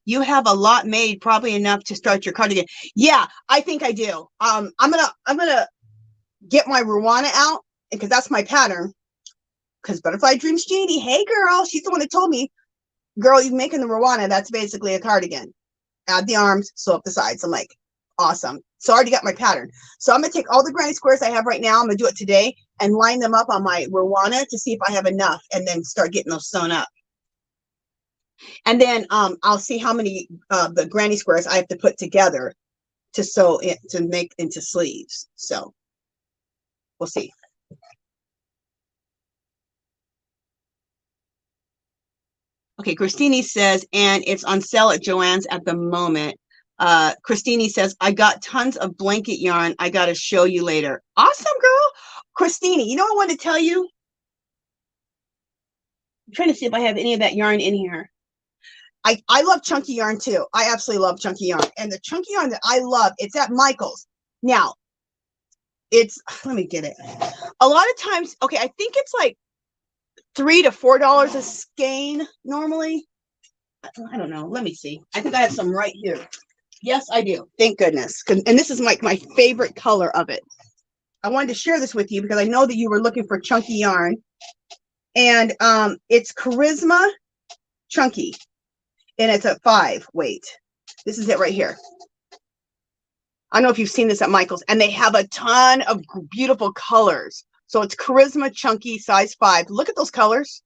You have a lot made, probably enough to start your cardigan. Yeah, I think I do. I'm gonna get my Rwana out because that's my pattern. Because Butterfly Dreams Jeannie, hey girl, she's the one that told me, girl, you're making the Rwana. That's basically a cardigan. Add the arms, sew up the sides. I'm like, awesome. So I already got my pattern. So I'm gonna take all the granny squares I have right now. I'm gonna do it today and line them up on my Rwana to see if I have enough, and then start getting those sewn up. And then I'll see how many the granny squares I have to put together to sew it to make into sleeves. So we'll see. Okay, Christine says, and it's on sale at Joann's at the moment. Christine says, I got tons of blanket yarn. I got to show you later. Awesome, girl. Christine, you know, I want to tell you, I'm trying to see if I have any of that yarn in here. I love chunky yarn too. I absolutely love chunky yarn. And the chunky yarn that I love, it's at Michael's. Now, it's, let me get it. A lot of times, okay, I think it's like $3 to $4 a skein normally. I don't know. Let me see. I think I have some right here. Yes, I do. Thank goodness. And this is my favorite color of it. I wanted to share this with you because I know that you were looking for chunky yarn. And it's Charisma Chunky. And it's a 5 weight. This is it right here. I don't know if you've seen this at Michael's. And they have a ton of beautiful colors. So it's Charisma Chunky size 5. Look at those colors.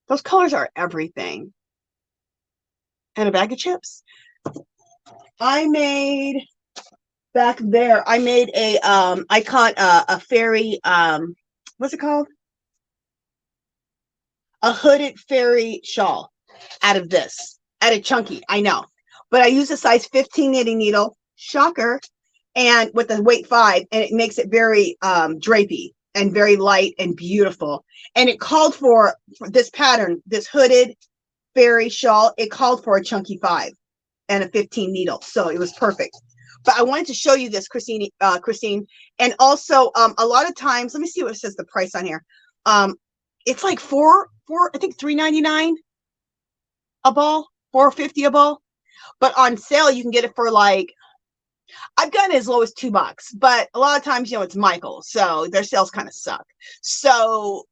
Those colors are everything. And a bag of chips. I made back there. I made a I caught a fairy what's it called? A hooded fairy shawl out of this. Out of chunky, I know. But I use a size 15 knitting needle, shocker, and with the weight 5, and it makes it very drapey and very light and beautiful. And it called for this pattern, this hooded fairy shawl, it called for a chunky 5 and a 15 needle. So it was perfect. But I wanted to show you this, Christine. And also a lot of times, let me see what it says the price on here. It's like I think $3.99 a ball, $4.50 a ball. But on sale, you can get it for like, I've gotten it as low as $2, but a lot of times, you know, it's Michael's, so their sales kind of suck. So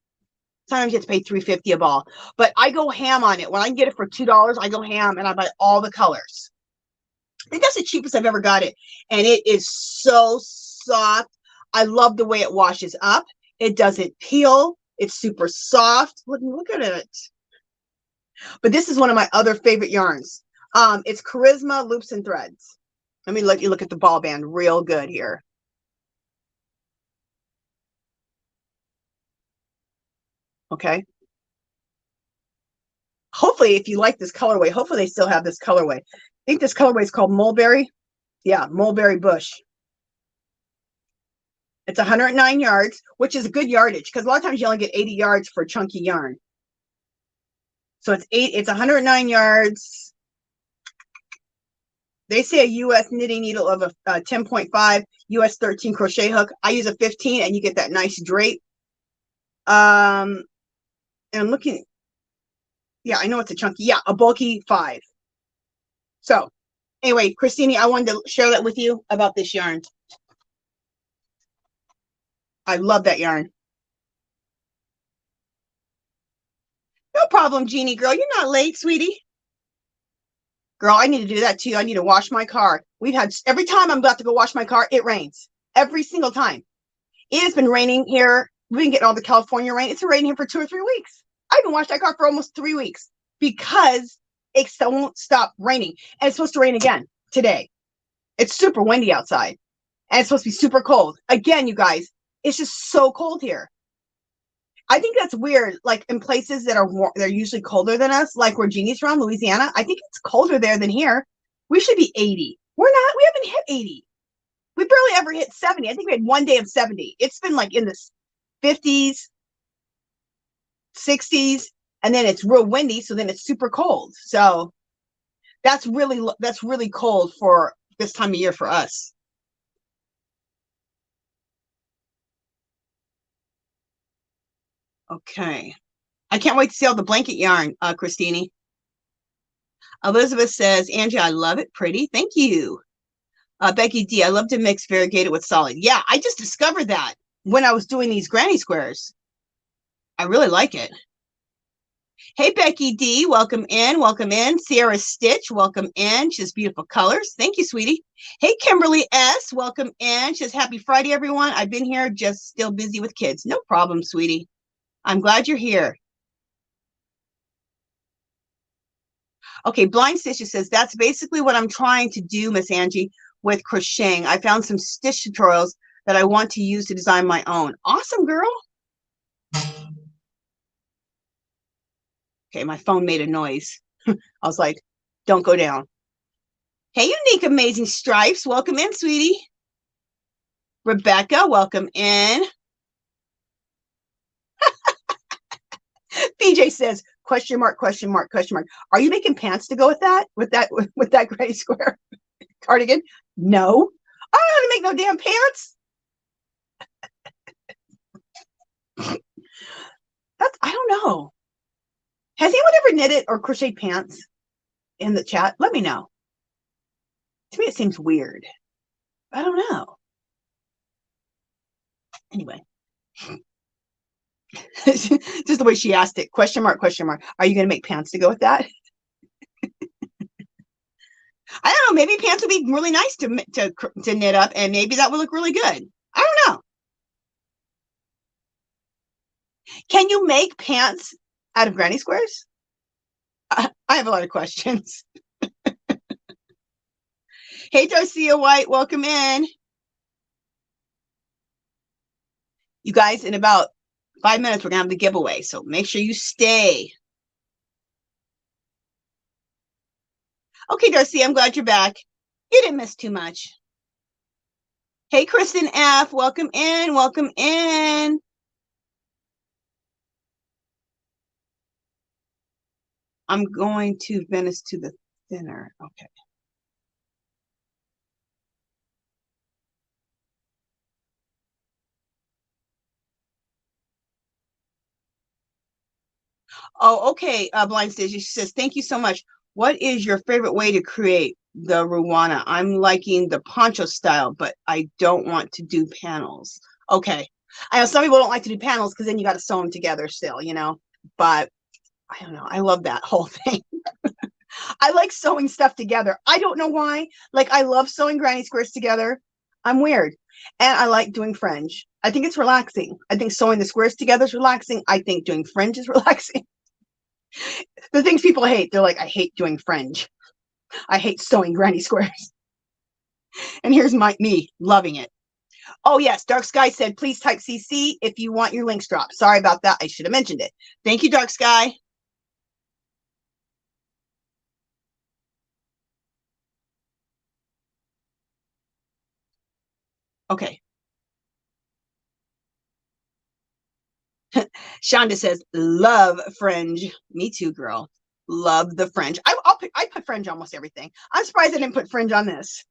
sometimes you have to pay $3.50 a ball, but I go ham on it. When I can get it for $2, I go ham and I buy all the colors. I think that's the cheapest I've ever got it. And it is so soft. I love the way it washes up. It doesn't peel. It's super soft. Look at it. But this is one of my other favorite yarns. It's Charisma Loops and Threads. Let me let you look at the ball band real good here. Okay. Hopefully, if you like this colorway, hopefully they still have this colorway. I think this colorway is called Mulberry. Yeah, Mulberry Bush. It's 109 yards, which is a good yardage because a lot of times you only get 80 yards for chunky yarn. So it's 109 yards. They say a U.S. knitting needle of a 10.5, U.S. 13 crochet hook. I use a 15 and you get that nice drape. And I'm looking. Yeah, I know it's a chunky. Yeah, a bulky 5. So anyway, Christine, I wanted to share that with you about this yarn. I love that yarn. No problem, Jeannie girl. You're not late, sweetie. Girl, I need to do that too. I need to wash my car. We've had, every time I'm about to go wash my car, it rains. Every single time. It has been raining here. We've been getting all the California rain. It's been raining here for 2 or 3 weeks. I haven't washed that car for almost 3 weeks because it won't stop raining. And it's supposed to rain again today. It's super windy outside. And it's supposed to be super cold. Again, you guys, it's just so cold here. I think that's weird. Like in places that are they're usually colder than us, like where Jeannie's from, Louisiana. I think it's colder there than here. We should be 80. We're not. We haven't hit 80. We barely ever hit 70. I think we had one day of 70. It's been like in the 50s, 60s, and then it's real windy. So then it's super cold. So that's really cold for this time of year for us. Okay. I can't wait to see all the blanket yarn, Christine. Elizabeth says, Angie, I love it. Pretty. Thank you. Becky D, I love to mix variegated with solid. Yeah, I just discovered that when I was doing these granny squares. I really like it. Hey, Becky D, welcome in. Welcome in. Sierra Stitch, welcome in. She has beautiful colors. Thank you, sweetie. Hey, Kimberly S, welcome in. She says, happy Friday, everyone. I've been here, just still busy with kids. No problem, sweetie. I'm glad you're here. Okay, Blind Stitch says, that's basically what I'm trying to do, Miss Angie, with crocheting. I found some stitch tutorials that I want to use to design my own. Awesome, girl. Okay, my phone made a noise. I was like, don't go down. Hey, Unique Amazing Stripes, welcome in, sweetie. Rebecca, welcome in. PJ says, question mark, question mark, question mark. Are you making pants to go with that? With that gray square cardigan? No. I don't know how to make no damn pants. I don't know. Has anyone ever knitted or crocheted pants in the chat? Let me know. To me, it seems weird. I don't know. Anyway. Just the way she asked it. Question mark, question mark. Are you going to make pants to go with that? I don't know. Maybe pants would be really nice to knit up, and maybe that would look really good. I don't know. Can you make pants out of granny squares? I have a lot of questions. Hey, Darcia White, welcome in. You guys, in about 5 minutes, we're going to have the giveaway, so make sure you stay. Okay, Darcy, I'm glad you're back. You didn't miss too much. Hey, Kristen F., welcome in, welcome in. I'm going to Venice to the thinner. Okay. Oh, okay, Blind Stitch. She says, thank you so much. What is your favorite way to create the Ruana? I'm liking the poncho style, but I don't want to do panels. Okay. I know some people don't like to do panels because then you got to sew them together still, you know, but I don't know. I love that whole thing. I like sewing stuff together. I don't know why. Like, I love sewing granny squares together. I'm weird. And I like doing fringe. I think it's relaxing. I think sewing the squares together is relaxing. I think doing fringe is relaxing. The things people hate, they're like, I hate doing fringe. I hate sewing granny squares. And here's me loving it. Oh, yes. Dark Sky said, please type CC if you want your links dropped. Sorry about that. I should have mentioned it. Thank you, Dark Sky. Okay. Shonda says, love fringe. Me too, girl. Love the fringe. I put fringe on almost everything. I'm surprised I didn't put fringe on this.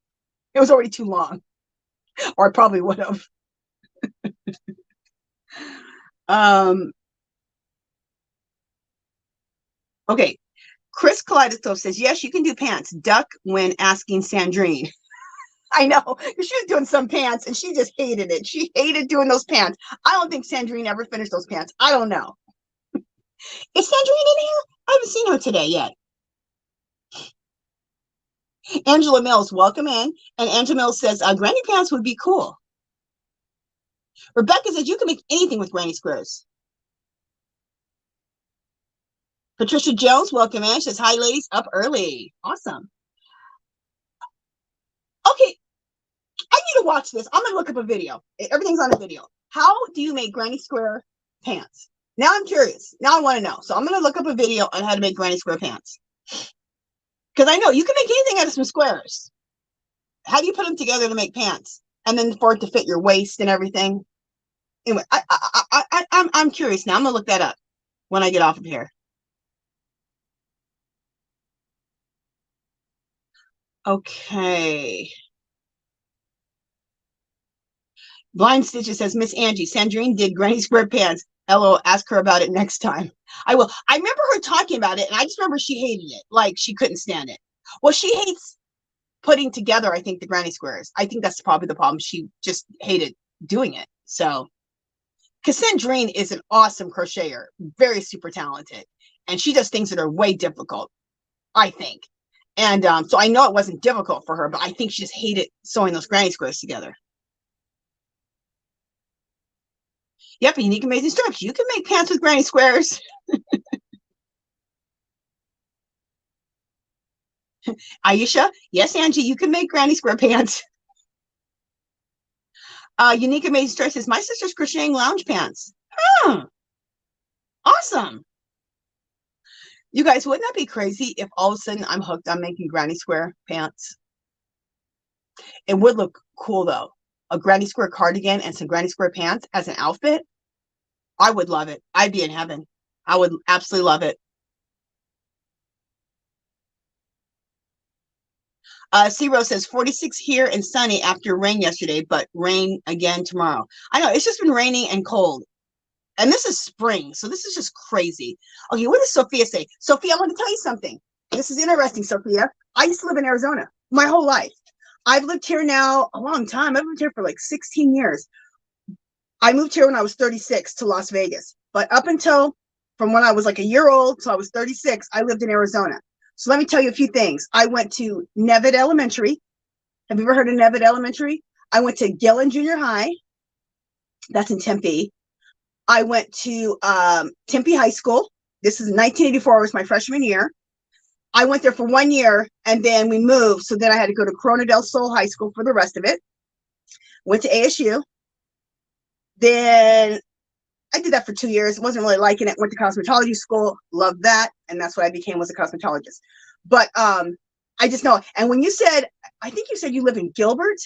It was already too long. Or I probably would have. Okay. Chris Kaleidoscope says, yes, you can do pants. Duck when asking Sandrine. I know. She was doing some pants and she just hated it. She hated doing those pants. I don't think Sandrine ever finished those pants. I don't know. Is Sandrine in here? I haven't seen her today yet. Angela Mills, welcome in. And Angela Mills says, granny pants would be cool. Rebecca says, you can make anything with granny squares. Patricia Jones, welcome in. She says, hi, ladies, up early. Awesome. Okay, I need to watch this. I'm going to look up a video. Everything's on a video. How do you make granny square pants? Now I'm curious. Now I want to know. So I'm going to look up a video on how to make granny square pants. Because I know you can make anything out of some squares. How do you put them together to make pants? And then for it to fit your waist and everything? Anyway, I'm curious now. I'm going to look that up when I get off of here. Okay. Blind Stitches says, Miss Angie, Sandrine did granny square pants. LO, ask her about it next time. I will. I remember her talking about it, and I just remember she hated it. Like, she couldn't stand it. Well, she hates putting together, I think, the granny squares. I think that's probably the problem. She just hated doing it. So, Cassandrine is an awesome crocheter, very super talented. And she does things that are way difficult, I think. And so I know it wasn't difficult for her, but I think she just hated sewing those granny squares together. Yep, Unique Amazing Strips. You can make pants with granny squares. Aisha, yes, Angie, you can make granny square pants. Unique Amazing Strips says, my sister's crocheting lounge pants. Huh. Awesome. You guys, wouldn't that be crazy if all of a sudden I'm hooked on making granny square pants? It would look cool, though. A granny square cardigan and some granny square pants as an outfit. I would love it. I'd be in heaven. I would absolutely love it. C-Rose says 46 here and sunny after rain yesterday, but rain again tomorrow. I know, it's just been raining and cold. And this is spring, so this is just crazy. Okay, what does Sophia say? Sophia, I want to tell you something. This is interesting, Sophia. I used to live in Arizona my whole life. I've lived here now a long time. I've lived here for like 16 years. I moved here when I was 36 to Las Vegas. But up until from when I was like a year old till I was 36, I lived in Arizona. So let me tell you a few things. I went to Nevitt Elementary. Have you ever heard of Nevitt Elementary? I went to Gillen Junior High. That's in Tempe. I went to Tempe High School. This is 1984, was my freshman year. I went there for 1 year, and then we moved. So then I had to go to Corona del Sol High School for the rest of it. Went to ASU. Then I did that for 2 years. Wasn't really liking it. Went to cosmetology school. Loved that. And that's what I became, was a cosmetologist. But I just know. And when you said, I think you said you live in Gilbert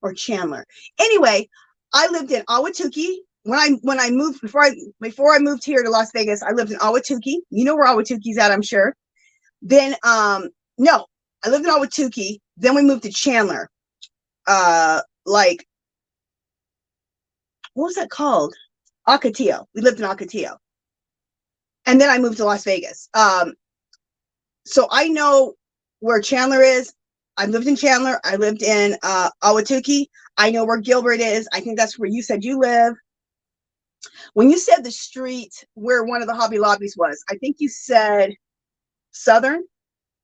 or Chandler. Anyway, I lived in Ahwatukee. When I moved, before I moved here to Las Vegas, I lived in Ahwatukee. You know where Ahwatukee's at, I'm sure. Then no, I lived in Ahwatukee. Then we moved to Chandler. Like, what was that called? Ocotillo. We lived in Ocotillo. And then I moved to Las Vegas. So I know where Chandler is. I lived in Chandler. I lived in Ahwatukee. I know where Gilbert is. I think that's where you said you live. When you said the street where one of the Hobby Lobbies was, I think you said Southern.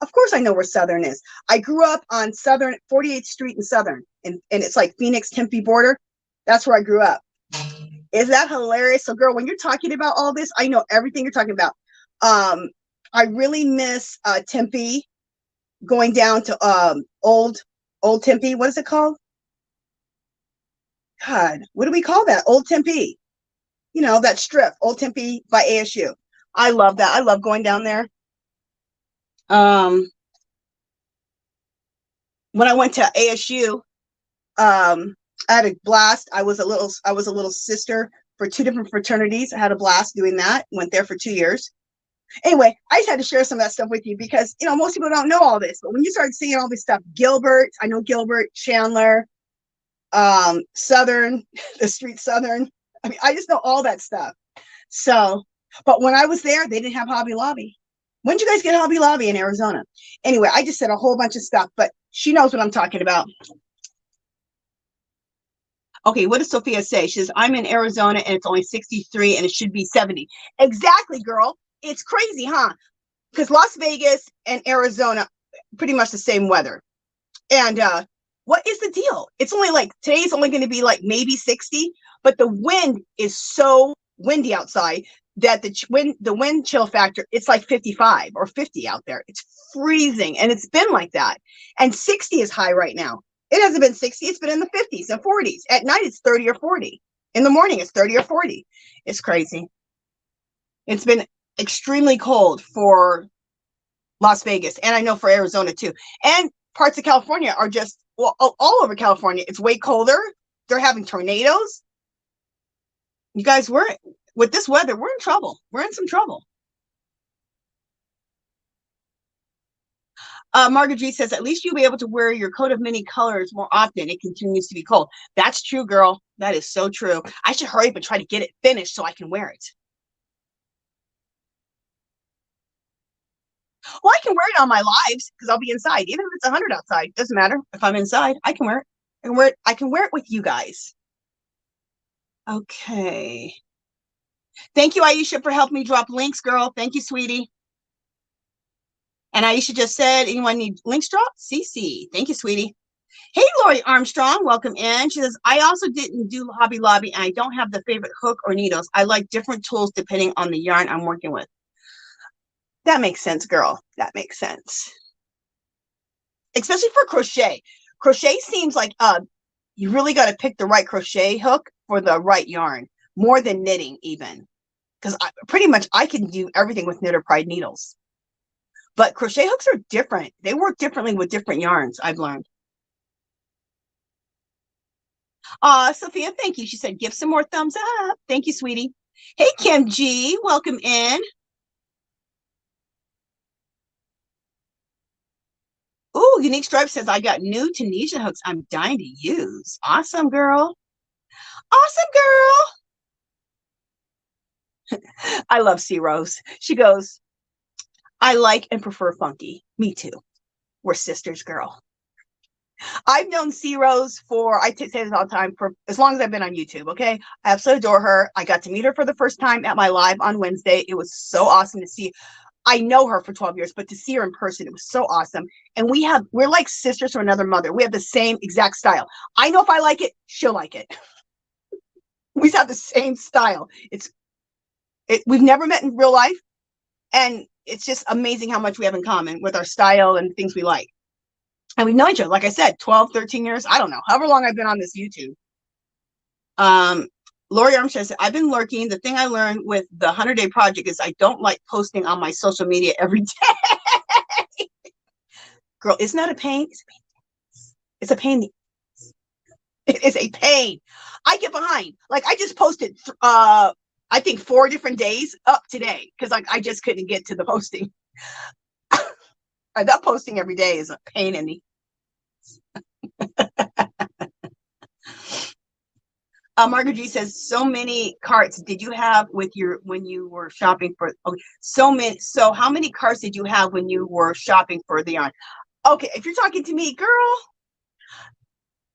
Of course I know where Southern is. I grew up on Southern, 48th Street in Southern, and it's like Phoenix Tempe border. That's where I grew up. Is that hilarious? So girl, when you're talking about all this, I know everything you're talking about. I really miss Tempe, going down to old Tempe. What is it called? God, what do we call that? Old Tempe. You know, that strip, Old Tempe by ASU. I love that. I love going down there. When I went to ASU, I had a blast. I was a little sister for 2 different fraternities. I had a blast doing that. Went there for 2 years. Anyway, I just had to share some of that stuff with you because, you know, most people don't know all this. But when you start seeing all this stuff, Gilbert, I know Gilbert, Chandler, Southern, the street Southern. I mean, I just know all that stuff. So, but when I was there, they didn't have Hobby Lobby. When did you guys get Hobby Lobby in Arizona? Anyway, I just said a whole bunch of stuff, but she knows what I'm talking about. Okay, what does Sophia say? She says, I'm in Arizona and it's only 63 and it should be 70. Exactly, girl. It's crazy, huh? Because Las Vegas and Arizona, pretty much the same weather. And what is the deal? It's only like, today's only going to be like maybe 60, but the wind is so windy outside that the wind chill factor, it's like 55 or 50 out there. It's freezing, and it's been like that. And 60 is high right now. It hasn't been 60. It's been in the 50s and 40s. At night, it's 30 or 40. In the morning, it's 30 or 40. It's crazy. It's been extremely cold for Las Vegas, and I know for Arizona too. And parts of California are just, well, all over California, it's way colder. They're having tornadoes. You guys, with this weather, we're in trouble. We're in some trouble. Margaret G says, at least you'll be able to wear your coat of many colors more often. It continues to be cold. That's true, girl. That is so true. I should hurry up and try to get it finished so I can wear it. Well, I can wear it on my lives because I'll be inside. Even if it's 100 outside, doesn't matter. If I'm inside, I can wear it. I can wear it with you guys. Okay. Thank you, Aisha, for helping me drop links, girl. Thank you, sweetie. And Aisha just said, anyone need links dropped? CC. Thank you, sweetie. Hey, Lori Armstrong, welcome in. She says, I also didn't do Hobby Lobby, and I don't have the favorite hook or needles. I like different tools depending on the yarn I'm working with. That makes sense, girl. That makes sense. Especially for crochet. Crochet seems like you really got to pick the right crochet hook for the right yarn, more than knitting even. Because pretty much I can do everything with Knitter Pride needles. But crochet hooks are different. They work differently with different yarns, I've learned. Sophia, thank you. She said, give some more thumbs up. Thank you, sweetie. Hey, Kim G, welcome in. Ooh, Unique Stripe says, I got new Tunisia hooks I'm dying to use. Awesome, girl. Awesome, girl. I love C Rose. She goes, I like and prefer funky. Me too. We're sisters, girl. I've known C Rose for, I say this all the time, for as long as I've been on YouTube, okay? I absolutely adore her. I got to meet her for the first time at my live on Wednesday. It was so awesome to see. I know her for 12 years, but to see her in person, it was so awesome. And we're like sisters from another mother. We have the same exact style. I know if I like it, she'll like it. We have the same style. We've never met in real life. And it's just amazing how much we have in common with our style and things we like. And we've known each other, like I said, 12, 13 years. I don't know, however long I've been on this YouTube. Lori Armstrong said, I've been lurking. The thing I learned with the 100-day project is I don't like posting on my social media every day. Girl, isn't that a pain? It's a pain. It is a pain. I get behind. Like, I just posted, I think 4 different days up today because I just couldn't get to the posting. That posting every day is a pain in the Margaret G says, so many carts did you have with when you were shopping for, okay, so how many carts did you have when you were shopping for the yarn? Okay, if you're talking to me, girl,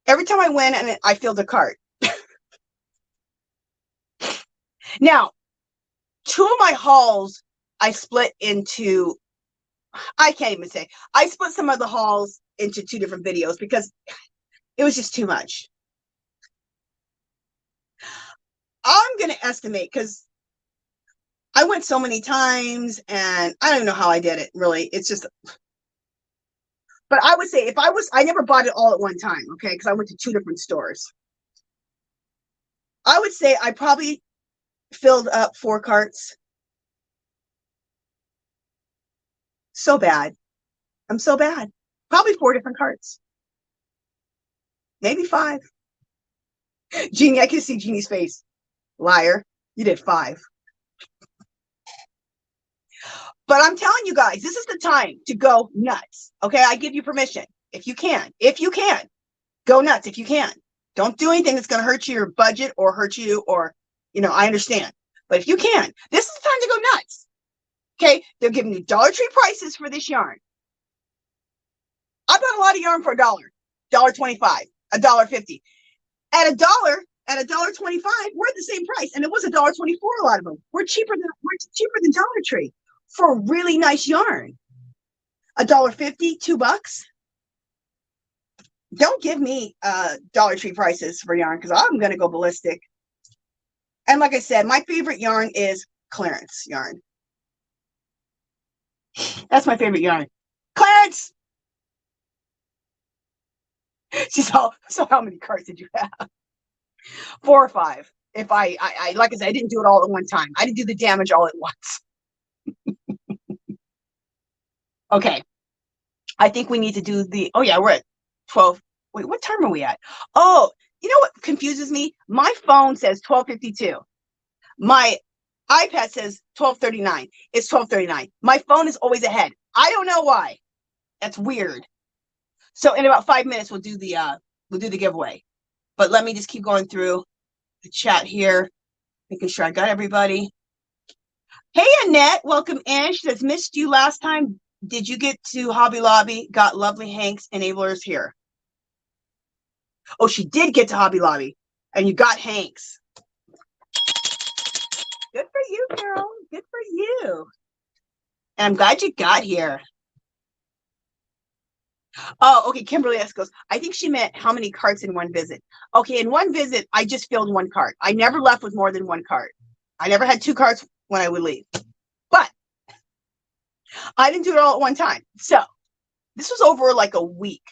every time I went and I filled a cart. Now, 2 of my hauls I split into, I can't even say, I split some of the hauls into 2 different videos because it was just too much. I'm going to estimate because I went so many times and I don't even know how I did it, really. It's just, but I would say I never bought it all at one time, okay? Because I went to 2 different stores. I would say I probably filled up 4 carts. So bad. I'm so bad. Probably 4 different carts. Maybe 5. Jeannie, I can see Jeannie's face. Liar. You did 5. But I'm telling you guys, this is the time to go nuts. Okay, I give you permission. If you can, go nuts if you can. Don't do anything that's going to hurt your budget or hurt you or, I understand. But if you can, this is the time to go nuts. Okay, they're giving you Dollar Tree prices for this yarn. I bought a lot of yarn for $1, $1.25, $1.50. At $1, at $1.25, we're at the same price, and it was $1.24. A lot of them. We're cheaper than Dollar Tree for really nice yarn. $1.50, $2. Don't give me Dollar Tree prices for yarn because I'm gonna go ballistic. And like I said, my favorite yarn is clearance yarn. That's my favorite yarn. Clarence! She's all, so how many carts did you have? 4 or 5. If I like I said, I didn't do it all at one time. I didn't do the damage all at once. Okay. I think we need to do the, oh yeah, we're at 12. Wait, what time are we at? Oh, you know what confuses me? My phone says 12:52. My iPad says 12:39. It's 12:39. My phone is always ahead. I don't know why. That's weird. So in about 5 minutes, we'll do the giveaway. But let me just keep going through the chat here, making sure I got everybody. Hey, Annette, welcome in. She says, missed you last time. Did you get to Hobby Lobby? Got lovely Hanks enablers here. Oh, she did get to Hobby Lobby, and you got Hanks. Good for you, girl. Good for you. And I'm glad you got here. Oh, okay. Kimberly S goes, I think she meant how many carts in one visit. Okay, in one visit, I just filled one cart. I never left with more than one cart. I never had 2 carts when I would leave. But I didn't do it all at one time. So this was over like a week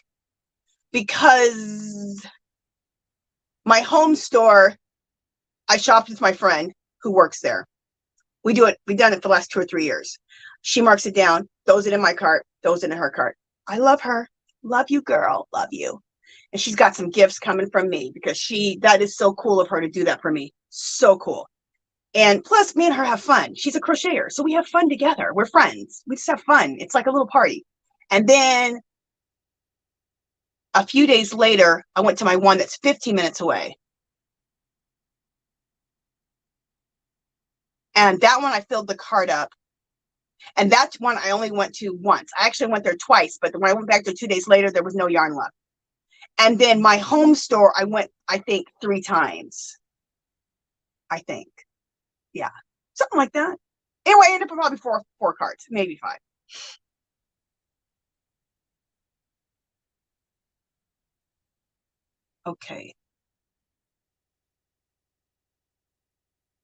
because my home store, I shopped with my friend who works there. We've done it for the last 2 or 3 years. She marks it down, throws it in my cart, throws it in her cart. I love her. Love you, girl. Love you. And she's got some gifts coming from me because that is so cool of her to do that for me. So cool. And plus, me and her have fun. She's a crocheter, so we have fun together. We're friends. We just have fun. It's like a little party. And then a few days later, I went to my one that's 15 minutes away. And that one, I filled the cart up. And that's one I only went to once. I actually went there twice, but when I went back there 2 days later, there was no yarn left. And then my home store, I went, I think, 3 times. I think. Yeah, something like that. Anyway, I ended up with probably four carts, maybe 5. Okay.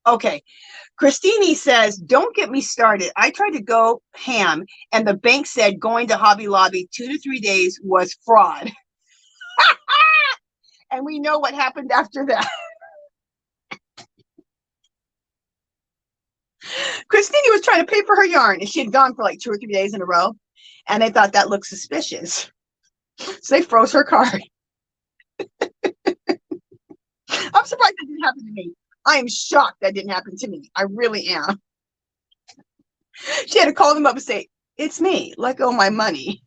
Okay. Christine says, don't get me started. I tried to go ham, and the bank said going to Hobby Lobby 2 to 3 days was fraud. And we know what happened after that. Christine was trying to pay for her yarn, and she had gone for like 2 or 3 days in a row, and they thought that looked suspicious. So they froze her card. I'm surprised that didn't happen to me. I am shocked that didn't happen to me. I really am. She had to call them up and say, it's me. Let go of my money.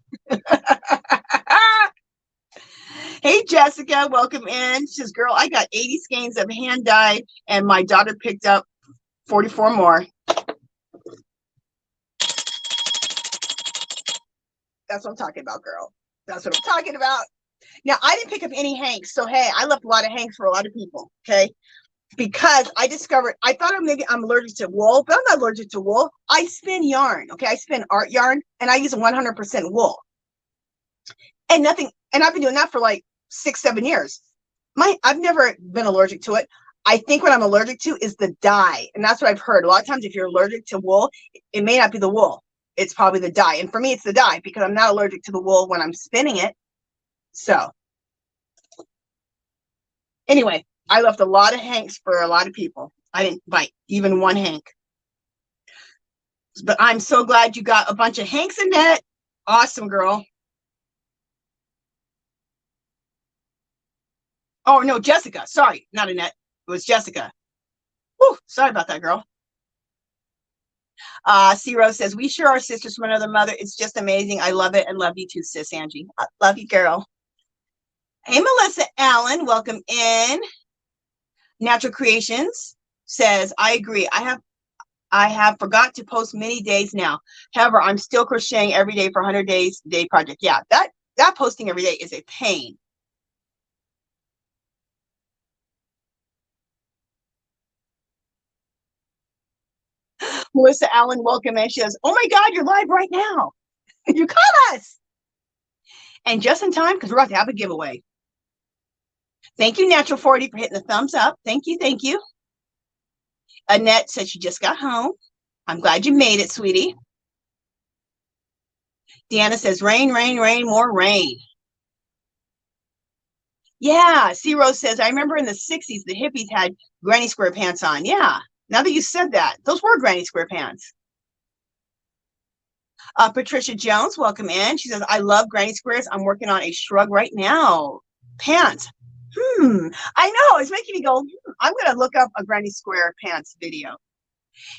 Hey, Jessica, welcome in. She says, girl, I got 80 skeins of hand dyed, and my daughter picked up 44 more. That's what I'm talking about, girl. That's what I'm talking about. Now, I didn't pick up any Hanks. So, hey, I left a lot of Hanks for a lot of people, okay? Because I discovered, I thought maybe I'm allergic to wool, but I'm not allergic to wool. I spin yarn, okay? I spin art yarn, and I use 100% wool. And nothing, and I've been doing that for like 6-7 years. I've never been allergic to it. I think what I'm allergic to is the dye. And that's what I've heard. A lot of times, if you're allergic to wool, it may not be the wool. It's probably the dye. And for me, it's the dye because I'm not allergic to the wool when I'm spinning it. So anyway, I left a lot of Hanks for a lot of people. I didn't buy even one Hank. But I'm so glad you got a bunch of Hanks in that. Awesome, girl. Oh, no, Jessica. Sorry, not Annette. It was Jessica. Whew, sorry about that, girl. C-Rose says, we sure are sisters from another mother. It's just amazing. I love it. And love you too, sis Angie. I love you, girl. Hey, Melissa Allen, welcome in. Natural Creations says, I agree. I have forgot to post many days now. However, I'm still crocheting every day for 100 days day project. Yeah, that posting every day is a pain. Melissa Allen, welcome in. She says, oh my God, you're live right now. You caught us. And just in time, because we're about to have a giveaway. Thank you, Natural 40, for hitting the thumbs up. Thank you, thank you. Annette said she just got home. I'm glad you made it, sweetie. Deanna says, rain, rain, rain, more rain. Yeah, C-Rose says, I remember in the 60s, the hippies had granny square pants on. Yeah, now that you said that, those were granny square pants. Patricia Jones, welcome in. She says, I love granny squares. I'm working on a shrug right now. Pants. I know, it's making me go, I'm going to look up a granny square pants video.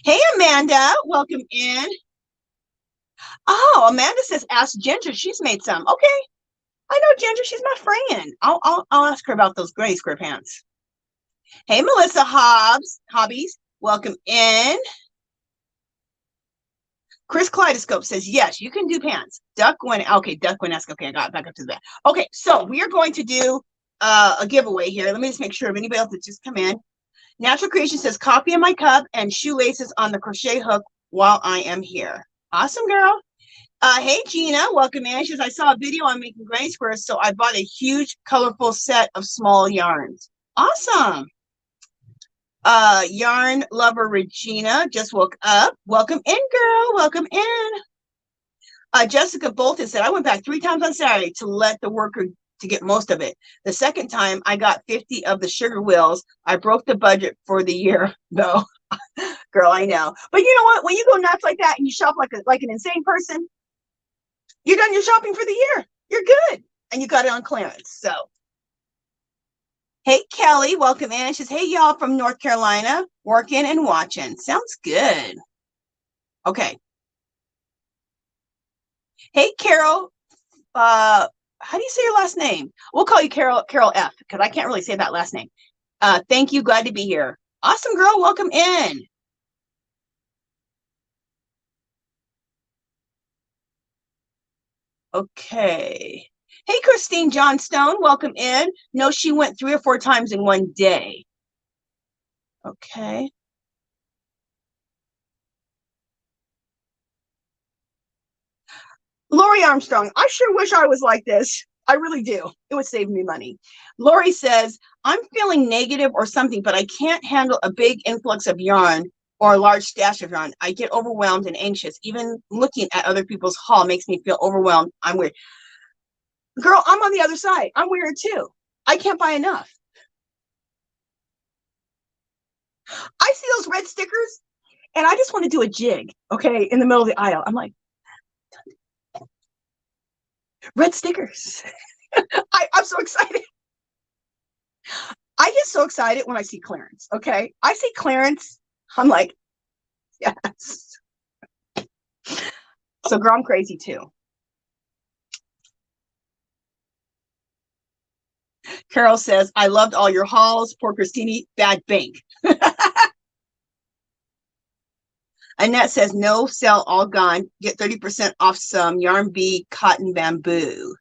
Hey, Amanda, welcome in. Oh, Amanda says, ask Ginger. She's made some. Okay. I know Ginger. She's my friend. I'll ask her about those gray square pants. Hey, Melissa Hobbies. Welcome in. Chris Kaleidoscope says, yes, you can do pants. Okay, Duck-Win-esque. Okay, I got back up to that. Okay, so we are going to do a giveaway here. Let me just make sure if anybody else has just come in. Natural Creation says, coffee in my cup and shoelaces on the crochet hook while I am here. Awesome, girl. Hey, Gina, welcome in. She says, I saw a video on making granny squares, so I bought a huge, colorful set of small yarns. Awesome. Yarn lover Regina just woke up. Welcome in, girl. Welcome in. Jessica Bolton said, I went back 3 times on Saturday to let the worker to get most of it. The second time I got 50 of the sugar wheels. I broke the budget for the year though. Girl, I know. But you know what? When you go nuts like that and you shop like an insane person, you're done your shopping for the year. You're good. And you got it on clearance. So hey, Kelly, welcome in. She says, hey, y'all from North Carolina, working and watching. Sounds good. Okay. Hey, Carol. How do you say your last name? We'll call you Carol F, because I can't really say that last name. Thank you. Glad to be here. Awesome, girl. Welcome in. Okay. Hey, Christine Johnstone. Welcome in. No, she went 3 or 4 times in one day. Okay. Lori Armstrong, I sure wish I was like this. I really do. It would save me money. Lori says, I'm feeling negative or something, but I can't handle a big influx of yarn or a large stash of yarn. I get overwhelmed and anxious. Even looking at other people's haul makes me feel overwhelmed. I'm weird. Girl, I'm on the other side. I'm weird too. I can't buy enough. I see those red stickers and I just want to do a jig, okay, in the middle of the aisle. I'm like, red stickers. I'm so excited. I get so excited when I see clearance, okay? I see clearance, I'm like, yes. So girl, I'm crazy too. Carol says, I loved all your hauls. Poor Christine, bad bank. Annette says, no, sell, all gone. Get 30% off some yarn bee, cotton bamboo.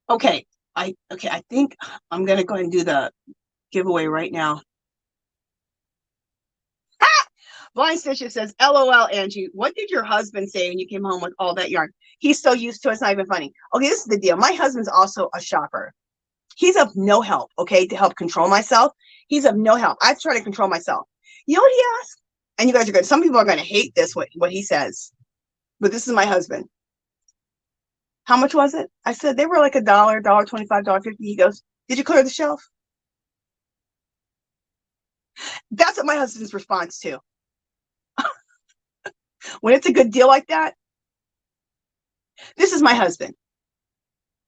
Okay, I think I'm gonna go ahead and do the giveaway right now. Blind Stitcher says, LOL, Angie, what did your husband say when you came home with all that yarn? He's so used to it, it's not even funny. Okay, this is the deal. My husband's also a shopper. He's of no help, okay, to help control myself. He's of no help. I try to control myself. You know what he asked? And you guys are good. Some people are going to hate this, what he says. But this is my husband. How much was it? I said, they were like $1, $1.25, $1.50. He goes, did you clear the shelf? That's what my husband's response to. When it's a good deal like that, this is my husband.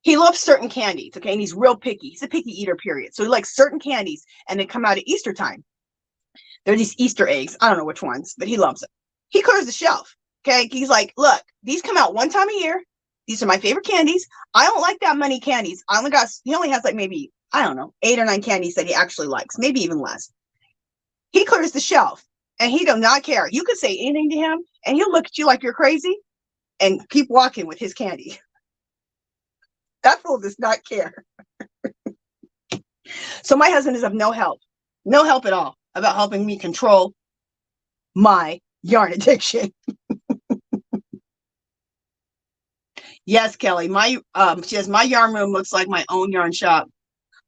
He loves certain candies, okay? And he's real picky. He's a picky eater, period. So he likes certain candies, and they come out at Easter time. They're these Easter eggs. I don't know which ones, but he loves them. He clears the shelf, okay? He's like, look, these come out 1 time a year. These are my favorite candies. I don't like that many candies. He only has like maybe, I don't know, 8 or 9 candies that he actually likes, maybe even less. He clears the shelf, and he does not care. You could say anything to him, and he'll look at you like you're crazy and keep walking with his candy. That fool does not care. So my husband is of no help at all about helping me control my yarn addiction. Yes, Kelly, she says, my yarn room looks like my own yarn shop.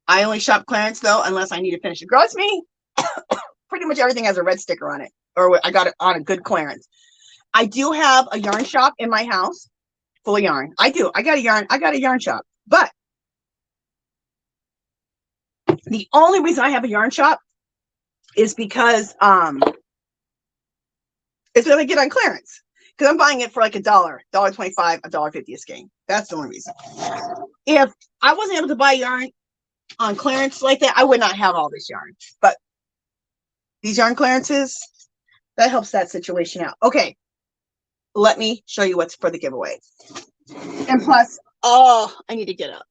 I only shop clearance though, unless I need to finish it. Girl, it's me. Pretty much everything has a red sticker on it, or I got it on a good clearance. I do have a yarn shop in my house full of yarn. I do. I got a yarn shop. But the only reason I have a yarn shop is because it's when I get on clearance. Because I'm buying it for like $1, $1.25, $1.50 a skein. That's the only reason. If I wasn't able to buy yarn on clearance like that, I would not have all this yarn. But these yarn clearances, that helps that situation out. Okay, let me show you what's for the giveaway. And plus, oh, I need to get up.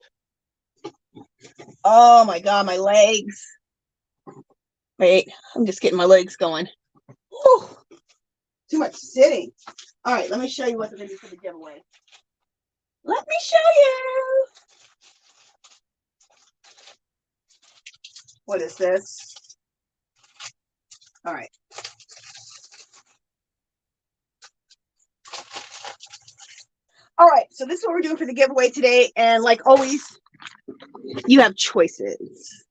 Oh my God, my legs. Wait, I'm just getting my legs going. Whew, too much sitting. All right, let me show you what's going to be for the giveaway. Let me show you. What is this? All right. All right, so this is what we're doing for the giveaway today. And like always, you have choices.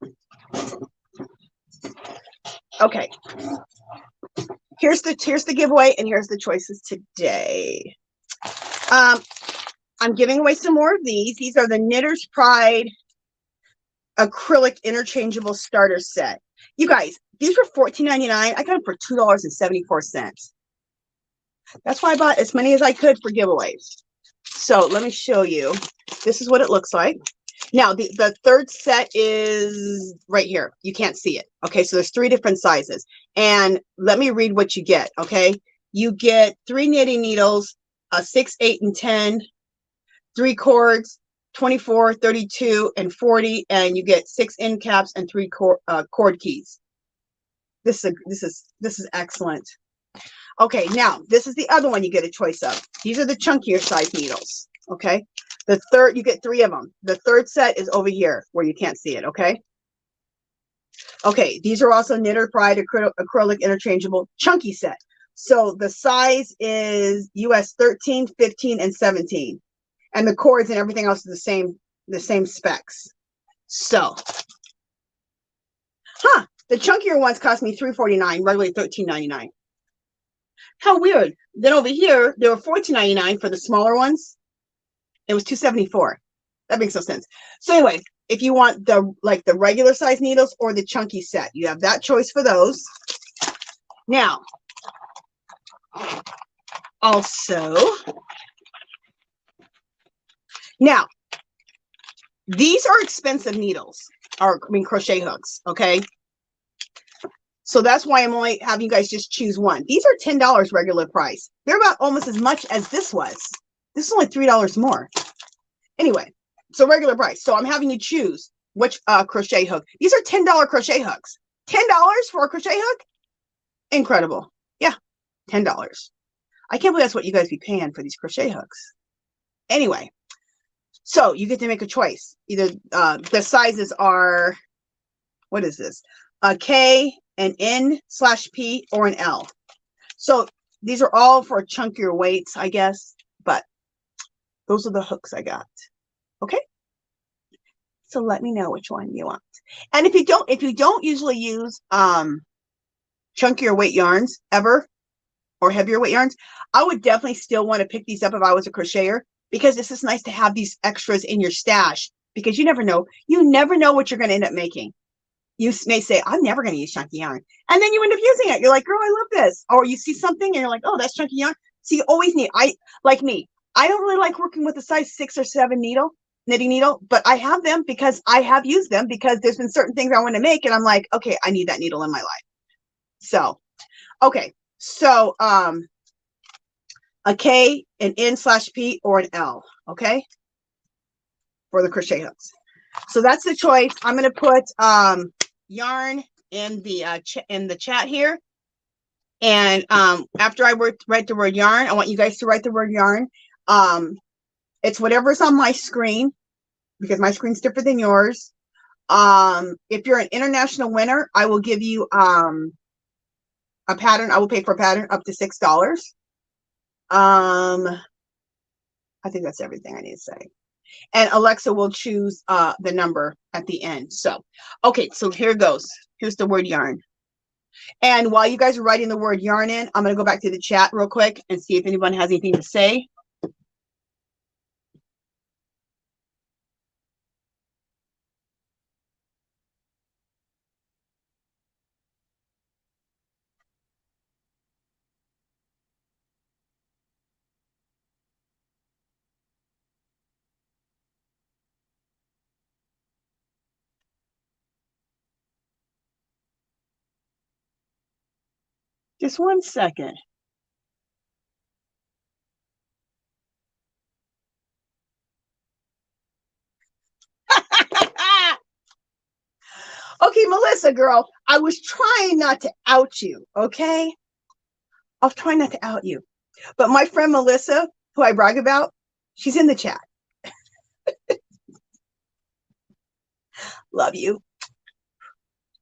Okay. Here's the giveaway, and here's the choices today. I'm giving away some more of these. These are the Knitter's Pride acrylic interchangeable starter set. You guys, these were $14.99. I got them for $2.74. That's why I bought as many as I could for giveaways. So let me show you. This is what it looks like. Now, the third set is right here. You can't see it. Okay, so there's 3 different sizes. And let me read what you get, okay? You get 3 knitting needles, 6, 8, and 10, 3 cords, 24, 32, and 40, and you get 6 end caps and 3 cord keys. This is excellent. Okay, now this is the other one you get a choice of. These are the chunkier size needles. Okay, the third, you get 3 of them. The third set is over here where you can't see it. Okay. Okay, these are also Knitter's Pride acrylic interchangeable chunky set. So the size is US 13, 15, and 17. And the cords and everything else is the same specs. So, the chunkier ones cost me $3.49, regularly $13.99. How weird. Then over here, they were $14.99 for the smaller ones. It was $2.74. That makes no sense. So anyway, if you want the regular size needles or the chunky set, you have that choice for those. Now, also, now, these are expensive needles, or I mean crochet hooks, okay? So that's why I'm only having you guys just choose one. These are $10 regular price. They're about almost as much as this was. This is only $3 more. Anyway, so regular price. So I'm having you choose which crochet hook. These are $10 crochet hooks. $10 for a crochet hook? Incredible. Yeah, $10. I can't believe that's what you guys be paying for these crochet hooks. Anyway, so you get to make a choice. Either the sizes are, what is this? A K, an N/P, or an L. So these are all for chunkier weights, I guess, but those are the hooks I got. Okay. So let me know which one you want. And if you don't usually use chunkier weight yarns ever, or heavier weight yarns, I would definitely still want to pick these up if I was a crocheter, because this is nice to have these extras in your stash, because you never know what you're going to end up making. You may say, I'm never going to use chunky yarn. And then you end up using it. You're like, girl, I love this. Or you see something and you're like, oh, that's chunky yarn. So you always need, like me, I don't really like working with a size 6 or 7 knitting needle, but I have them because I have used them, because there's been certain things I want to make and I'm like, okay, I need that needle in my life. So, okay. So, a K, an N/P, or an L, okay, for the crochet hooks. So that's the choice. I'm going to put yarn in the chat here, and after I write the word yarn, I want you guys to write the word yarn. It's whatever's on my screen, because my screen's different than yours. If you're an international winner, I will give you a pattern. I will pay for a pattern up to $6. I think that's everything I need to say. And Alexa will choose the number at the end. So, okay, so here goes. Here's the word yarn. And while you guys are writing the word yarn in, I'm going to go back to the chat real quick and see if anyone has anything to say. Just 1 second. Okay, Melissa, girl, I was trying not to out you, okay? I was trying not to out you. But my friend Melissa, who I brag about, she's in the chat. Love you.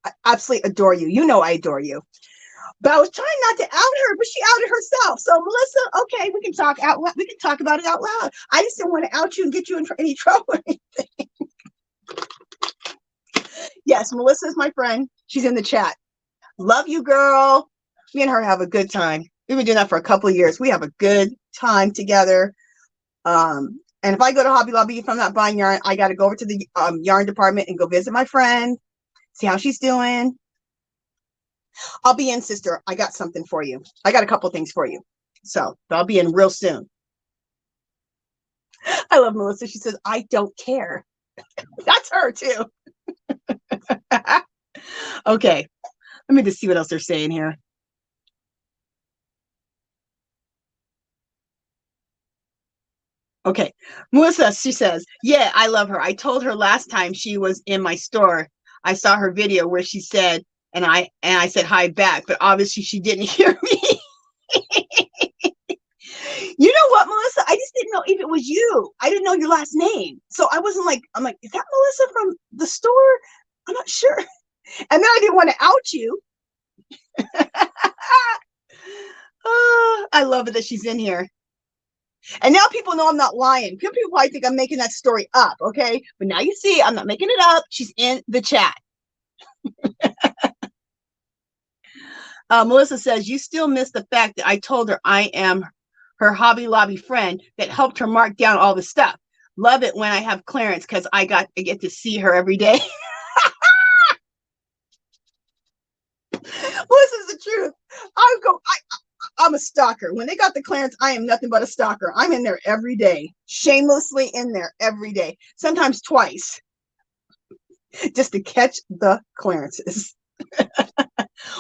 I absolutely adore you. You know I adore you. But I was trying not to out her, but she outed herself. So Melissa, okay, we can talk out loud. We can talk about it out loud. I just didn't want to out you and get you in any trouble or anything. Yes, Melissa is my friend. She's in the chat. Love you, girl. Me and her have a good time. We've been doing that for a couple of years. We have a good time together. And if I go to Hobby Lobby, if I'm not buying yarn, I got to go over to the yarn department and go visit my friend, see how she's doing. I'll be in, sister. I got something for you. I got a couple things for you. So I'll be in real soon. I love Melissa. She says, I don't care. That's her too. Okay. Let me just see what else they're saying here. Okay. Melissa, she says, yeah, I love her. I told her last time she was in my store. I saw her video where she said, and I said hi back, but obviously she didn't hear me. You know what, Melissa? I just didn't know if it was you. I didn't know your last name. So I wasn't like, I'm like, is that Melissa from the store? I'm not sure. And then I didn't want to out you. Oh, I love it that she's in here. And now people know I'm not lying. People probably think I'm making that story up, okay? But now you see, I'm not making it up. She's in the chat. Melissa says, you still miss the fact that I told her I am her Hobby Lobby friend that helped her mark down all the stuff. Love it when I have clearance because I get to see her every day. Well, this is the truth. I'm a stalker. When they got the clearance, I am nothing but a stalker. I'm in there every day, shamelessly in there every day, sometimes twice, just to catch the clearances.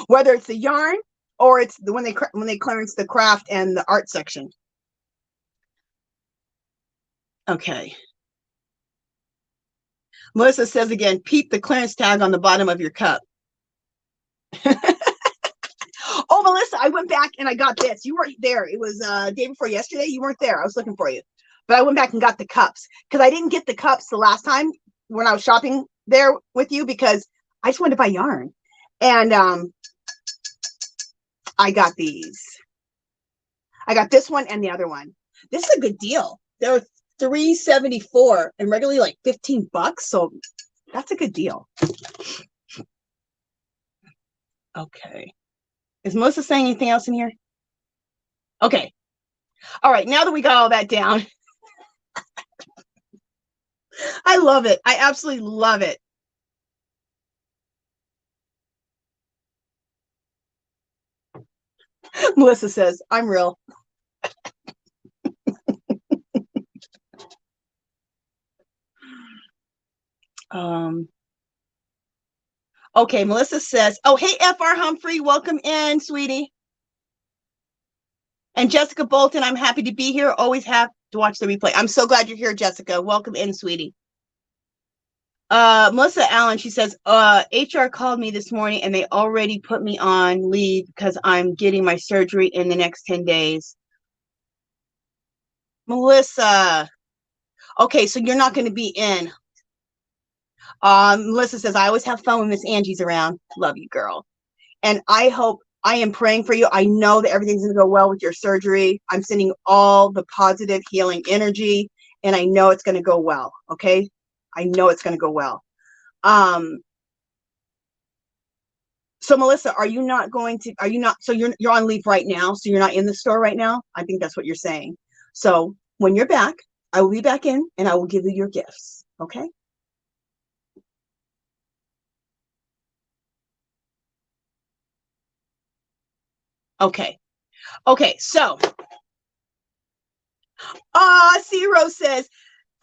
Whether it's the yarn or it's when they clearance the craft and the art section. Okay. Melissa says again, peep the clearance tag on the bottom of your cup. Oh, Melissa, I went back and I got this. You weren't there. It was day before yesterday. You weren't there. I was looking for you. But I went back and got the cups because I didn't get the cups the last time when I was shopping there with you because I just wanted to buy yarn. And I got these. I got this one and the other one. This is a good deal. They're $3.74 and regularly like 15 bucks. So that's a good deal. Okay. Is Melissa saying anything else in here? Okay. All right. Now that we got all that down. I love it. I absolutely love it. Melissa says, I'm real. Okay, Melissa says, oh, hey, FR Humphrey, welcome in, sweetie. And Jessica Bolton, I'm happy to be here. Always have to watch the replay. I'm so glad you're here, Jessica. Welcome in, sweetie. Melissa Allen, she says, HR called me this morning and they already put me on leave because I'm getting my surgery in the next 10 days. Melissa, okay, so you're not going to be in. Melissa says, I always have fun when Miss Angie's around. Love you, girl. And I am praying for you. I know that everything's going to go well with your surgery. I'm sending all the positive healing energy, and I know it's going to go well. Okay. I know it's going to go well. So Melissa, are you not, so you're on leave right now. So you're not in the store right now. I think that's what you're saying. So when you're back, I will be back in and I will give you your gifts. Okay. Okay. Okay. So, C Rose says,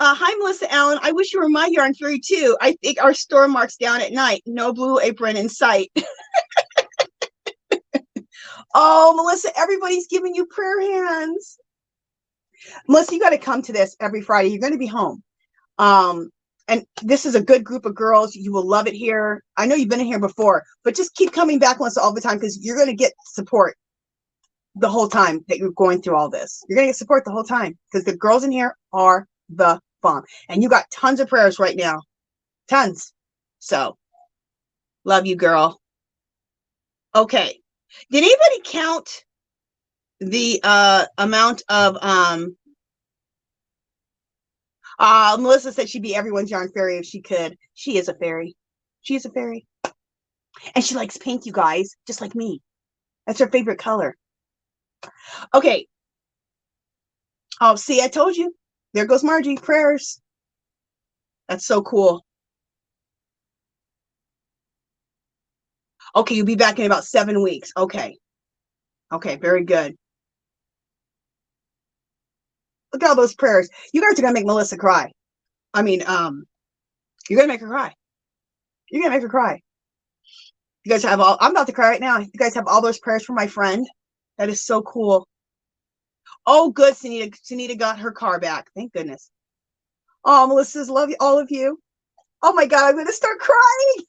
hi, Melissa Allen. I wish you were my yarn fairy too. I think our store marks down at night. No blue apron in sight. Oh, Melissa, everybody's giving you prayer hands. Melissa, you got to come to this every Friday. You're going to be home. And this is a good group of girls. You will love it here. I know you've been in here before, but just keep coming back, Melissa, all the time, because you're going to get support the whole time that you're going through all this. You're going to get support the whole time because the girls in here are the bomb. And you got tons of prayers right now. Tons. So, love you, girl. Okay. Did anybody count the amount of Melissa said she'd be everyone's yarn fairy if she could. She is a fairy. She is a fairy. And she likes pink, you guys, just like me. That's her favorite color. Okay. Oh, see, I told you. There goes Margie. Prayers. That's so cool. Okay, you'll be back in about 7 weeks. Okay. Okay, very good. Look at all those prayers. You guys are going to make Melissa cry. I mean, you're going to make her cry. You're going to make her cry. You guys have all, I'm about to cry right now. You guys have all those prayers for my friend. That is so cool. Oh, good. Sunita got her car back. Thank goodness. Oh, Melissa's love you, all of you. Oh my God, I'm going to start crying.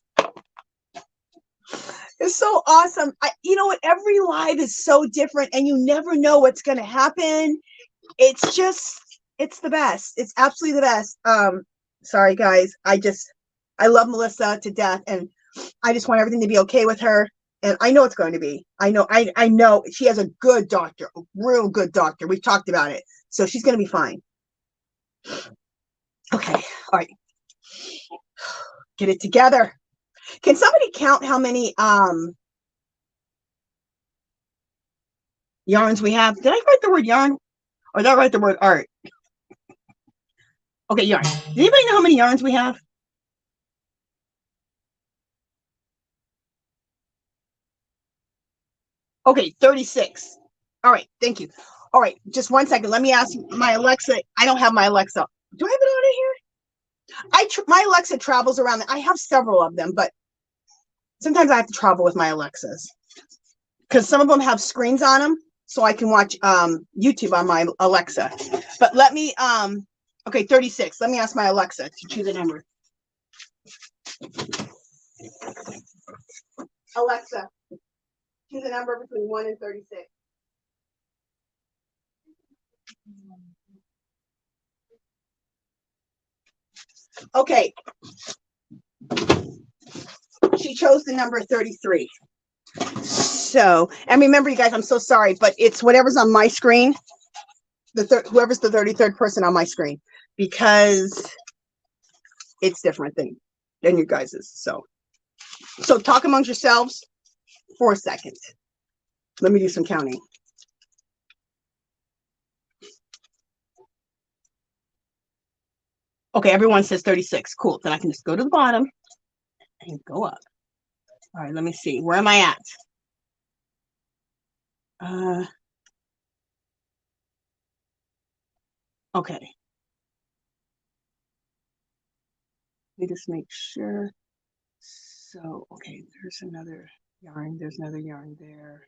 It's so awesome. You know what? Every live is so different and you never know what's going to happen. It's just, it's the best. It's absolutely the best. Sorry guys. I love Melissa to death and I just want everything to be okay with her. And I know it's going to be. I know she has a good doctor, a real good doctor. We've talked about it. So she's going to be fine. Okay. All right. Get it together. Can somebody count how many yarns we have? Did I write the word yarn? Or did I write the word art? Okay, yarn. Does anybody know how many yarns we have? Okay, 36. All right, thank you. All right, just 1 second. Let me ask my Alexa. I don't have my Alexa. Do I have it on in here? My Alexa travels around. I have several of them, but sometimes I have to travel with my Alexas because some of them have screens on them, so I can watch YouTube on my Alexa. But let me okay, 36. Let me ask my Alexa to choose a number. Alexa, choose a number between 1 and 36. Okay. She chose the number 33. So, and remember, you guys, I'm so sorry, but it's whatever's on my screen, whoever's the 33rd person on my screen, because it's different than you guys's. So talk amongst yourselves for a second. Let me do some counting. Okay, everyone says 36. Cool. Then I can just go to the bottom and go up. All right, let me see. Where am I at? Okay. Let me just make sure. So, okay, there's another yarn. There's another yarn there.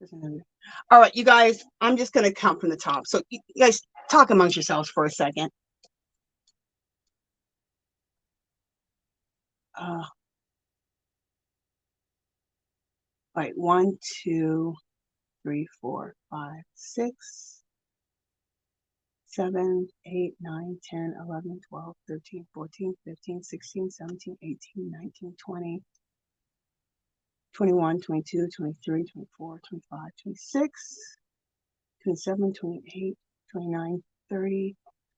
There's another. All right, you guys, I'm just going to count from the top. So you guys talk amongst yourselves for a second. All right, 1, 2, 3, 4, 5, 6, 7, 8, 9, 10, 11, 12, 13, 14, 15, 16, 17, 18, 19, 20, 21, 22, 23, 24, 25, 26, 27, 28, 29, 30,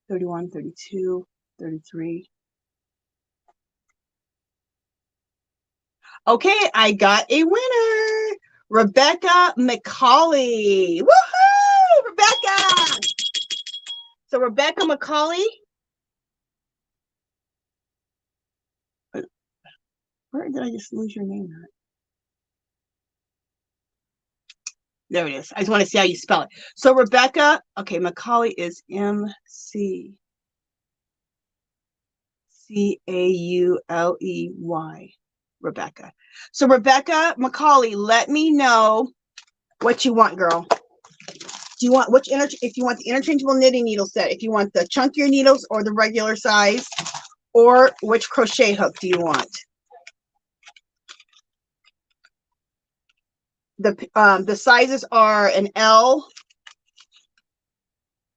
31, 32, 33. Okay, I got a winner. Rebecca McCauley. Woohoo! Rebecca! So Rebecca McCauley. Where did I just lose your name at? There it is. I just want to see how you spell it. So Rebecca, okay, McCauley is M-C-C-A-U-L-E-Y. Rebecca. So Rebecca McCauley, let me know what you want, girl. Do you want if you want the interchangeable knitting needle set, if you want the chunkier needles or the regular size, or which crochet hook do you want? The sizes are an L,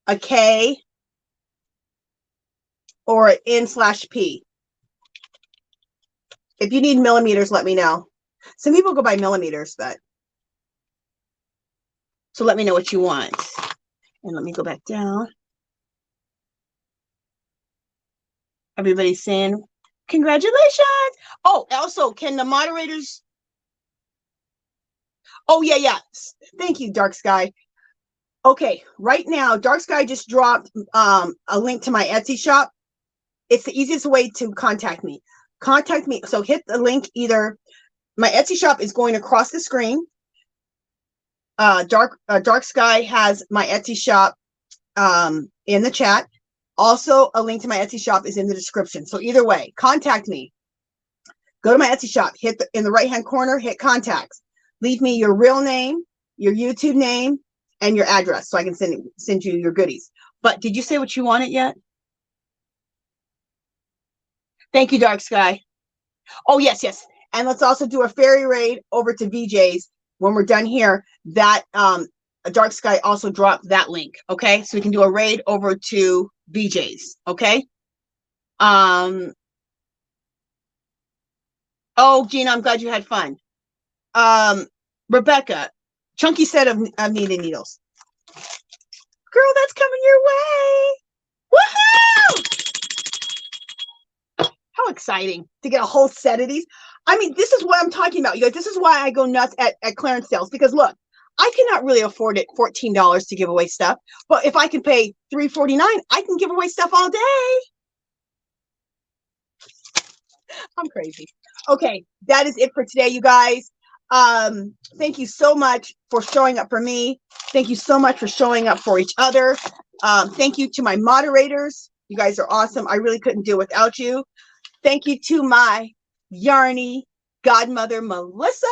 a K, or an N/P. If you need millimeters, let me know. Some people go by millimeters, but so let me know what you want. And let me go back down. Everybody's saying congratulations. Oh, also, can the moderators? Oh, yeah. Thank you, Dark Sky. Okay, right now, Dark Sky just dropped a link to my Etsy shop. It's the easiest way to contact me. Contact me. So hit the link either. My Etsy shop is going across the screen. Dark Sky has my Etsy shop in the chat. Also, a link to my Etsy shop is in the description. So either way, contact me. Go to my Etsy shop. Hit in the right-hand corner. Hit contacts. Leave me your real name, your YouTube name, and your address so I can send you your goodies. But did you say what you wanted yet? Thank you, Dark Sky. Oh, yes. And let's also do a fairy raid over to VJ's when we're done here. That Dark Sky also dropped that link. Okay, so we can do a raid over to VJ's. Okay. Oh, Gina, I'm glad you had fun. Rebecca, chunky set of knitting needles. Girl, that's coming your way. Woohoo! How exciting to get a whole set of these. I mean, this is what I'm talking about, you guys. This is why I go nuts at clearance sales, because look, I cannot really afford it $14 to give away stuff. But if I can pay $3.49, I can give away stuff all day. I'm crazy. Okay, that is it for today, you guys. Thank you so much for showing up for me. Thank you so much for showing up for each other. Thank you to my moderators. You guys are awesome. I really couldn't do it without you. Thank you to my Yarny godmother, Melissa.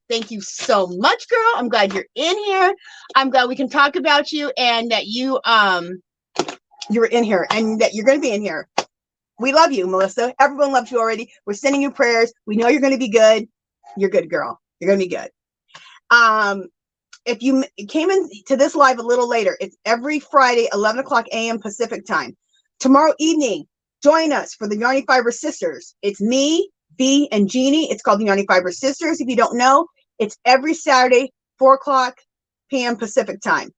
Thank you so much, girl. I'm glad you're in here. I'm glad we can talk about you and that you're in here and that you're going to be in here. We love you, Melissa. Everyone loves you already. We're sending you prayers. We know you're going to be good. You're good, girl. You're going to be good. If you came into this live a little later, it's every Friday, 11 o'clock a.m. Pacific time. Tomorrow evening, join us for the Yarny Fiber Sisters. It's me, B, and Jeannie. It's called the Yarny Fiber Sisters. If you don't know, it's every Saturday, 4 o'clock p.m. Pacific time.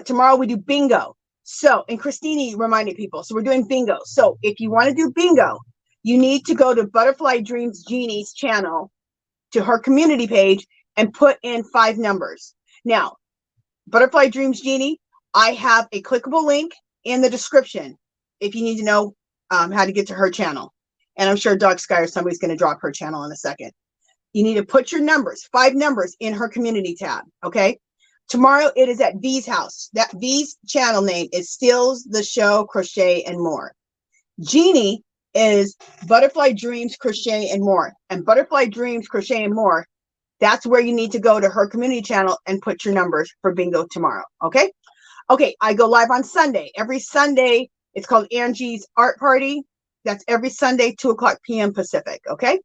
Tomorrow we do bingo. So, and Christine reminded people, so we're doing bingo. So if you want to do bingo, you need to go to Butterfly Dreams Jeannie's channel, to her community page, and put in 5 numbers. Now, Butterfly Dreams Jeannie, I have a clickable link in the description if you need to know how to get to her channel. And I'm sure Dark Sky or somebody's going to drop her channel in a second. You need to put your numbers, 5 numbers, in her community tab, okay? Tomorrow it is at V's house. That V's channel name is Stills the Show Crochet and More. Jeannie is Butterfly Dreams Crochet and More. And Butterfly Dreams Crochet and More, that's where you need to go to her community channel and put your numbers for bingo tomorrow, okay? Okay, I go live on Sunday. Every Sunday, it's called Angie's Art Party. That's every Sunday, 2 o'clock p.m. Pacific, okay?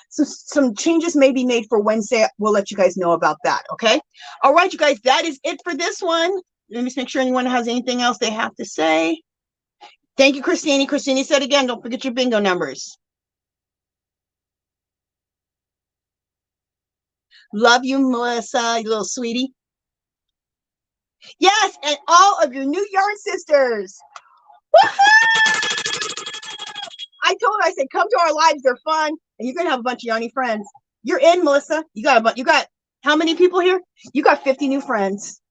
So some changes may be made for Wednesday. We'll let you guys know about that, okay? All right, you guys, that is it for this one. Let me just make sure anyone has anything else they have to say. Thank you, Christine. Christine said again, don't forget your bingo numbers. Love you, Melissa, you little sweetie. Yes, and all of your new yarn sisters. Woohoo! I told her, I said, come to our lives. They're fun. And you're going to have a bunch of Yarny friends. You're in, Melissa. You got how many people here? You got 50 new friends.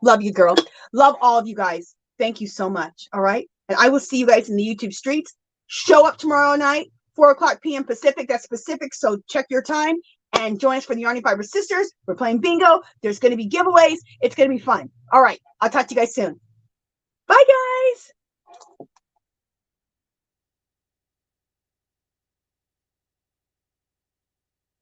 Love you, girl. Love all of you guys. Thank you so much. All right. And I will see you guys in the YouTube streets. Show up tomorrow night, 4 o'clock p.m. Pacific. That's Pacific. So check your time and join us for the Yarny Fiber Sisters. We're playing bingo. There's going to be giveaways. It's going to be fun. All right. I'll talk to you guys soon. Bye, guys.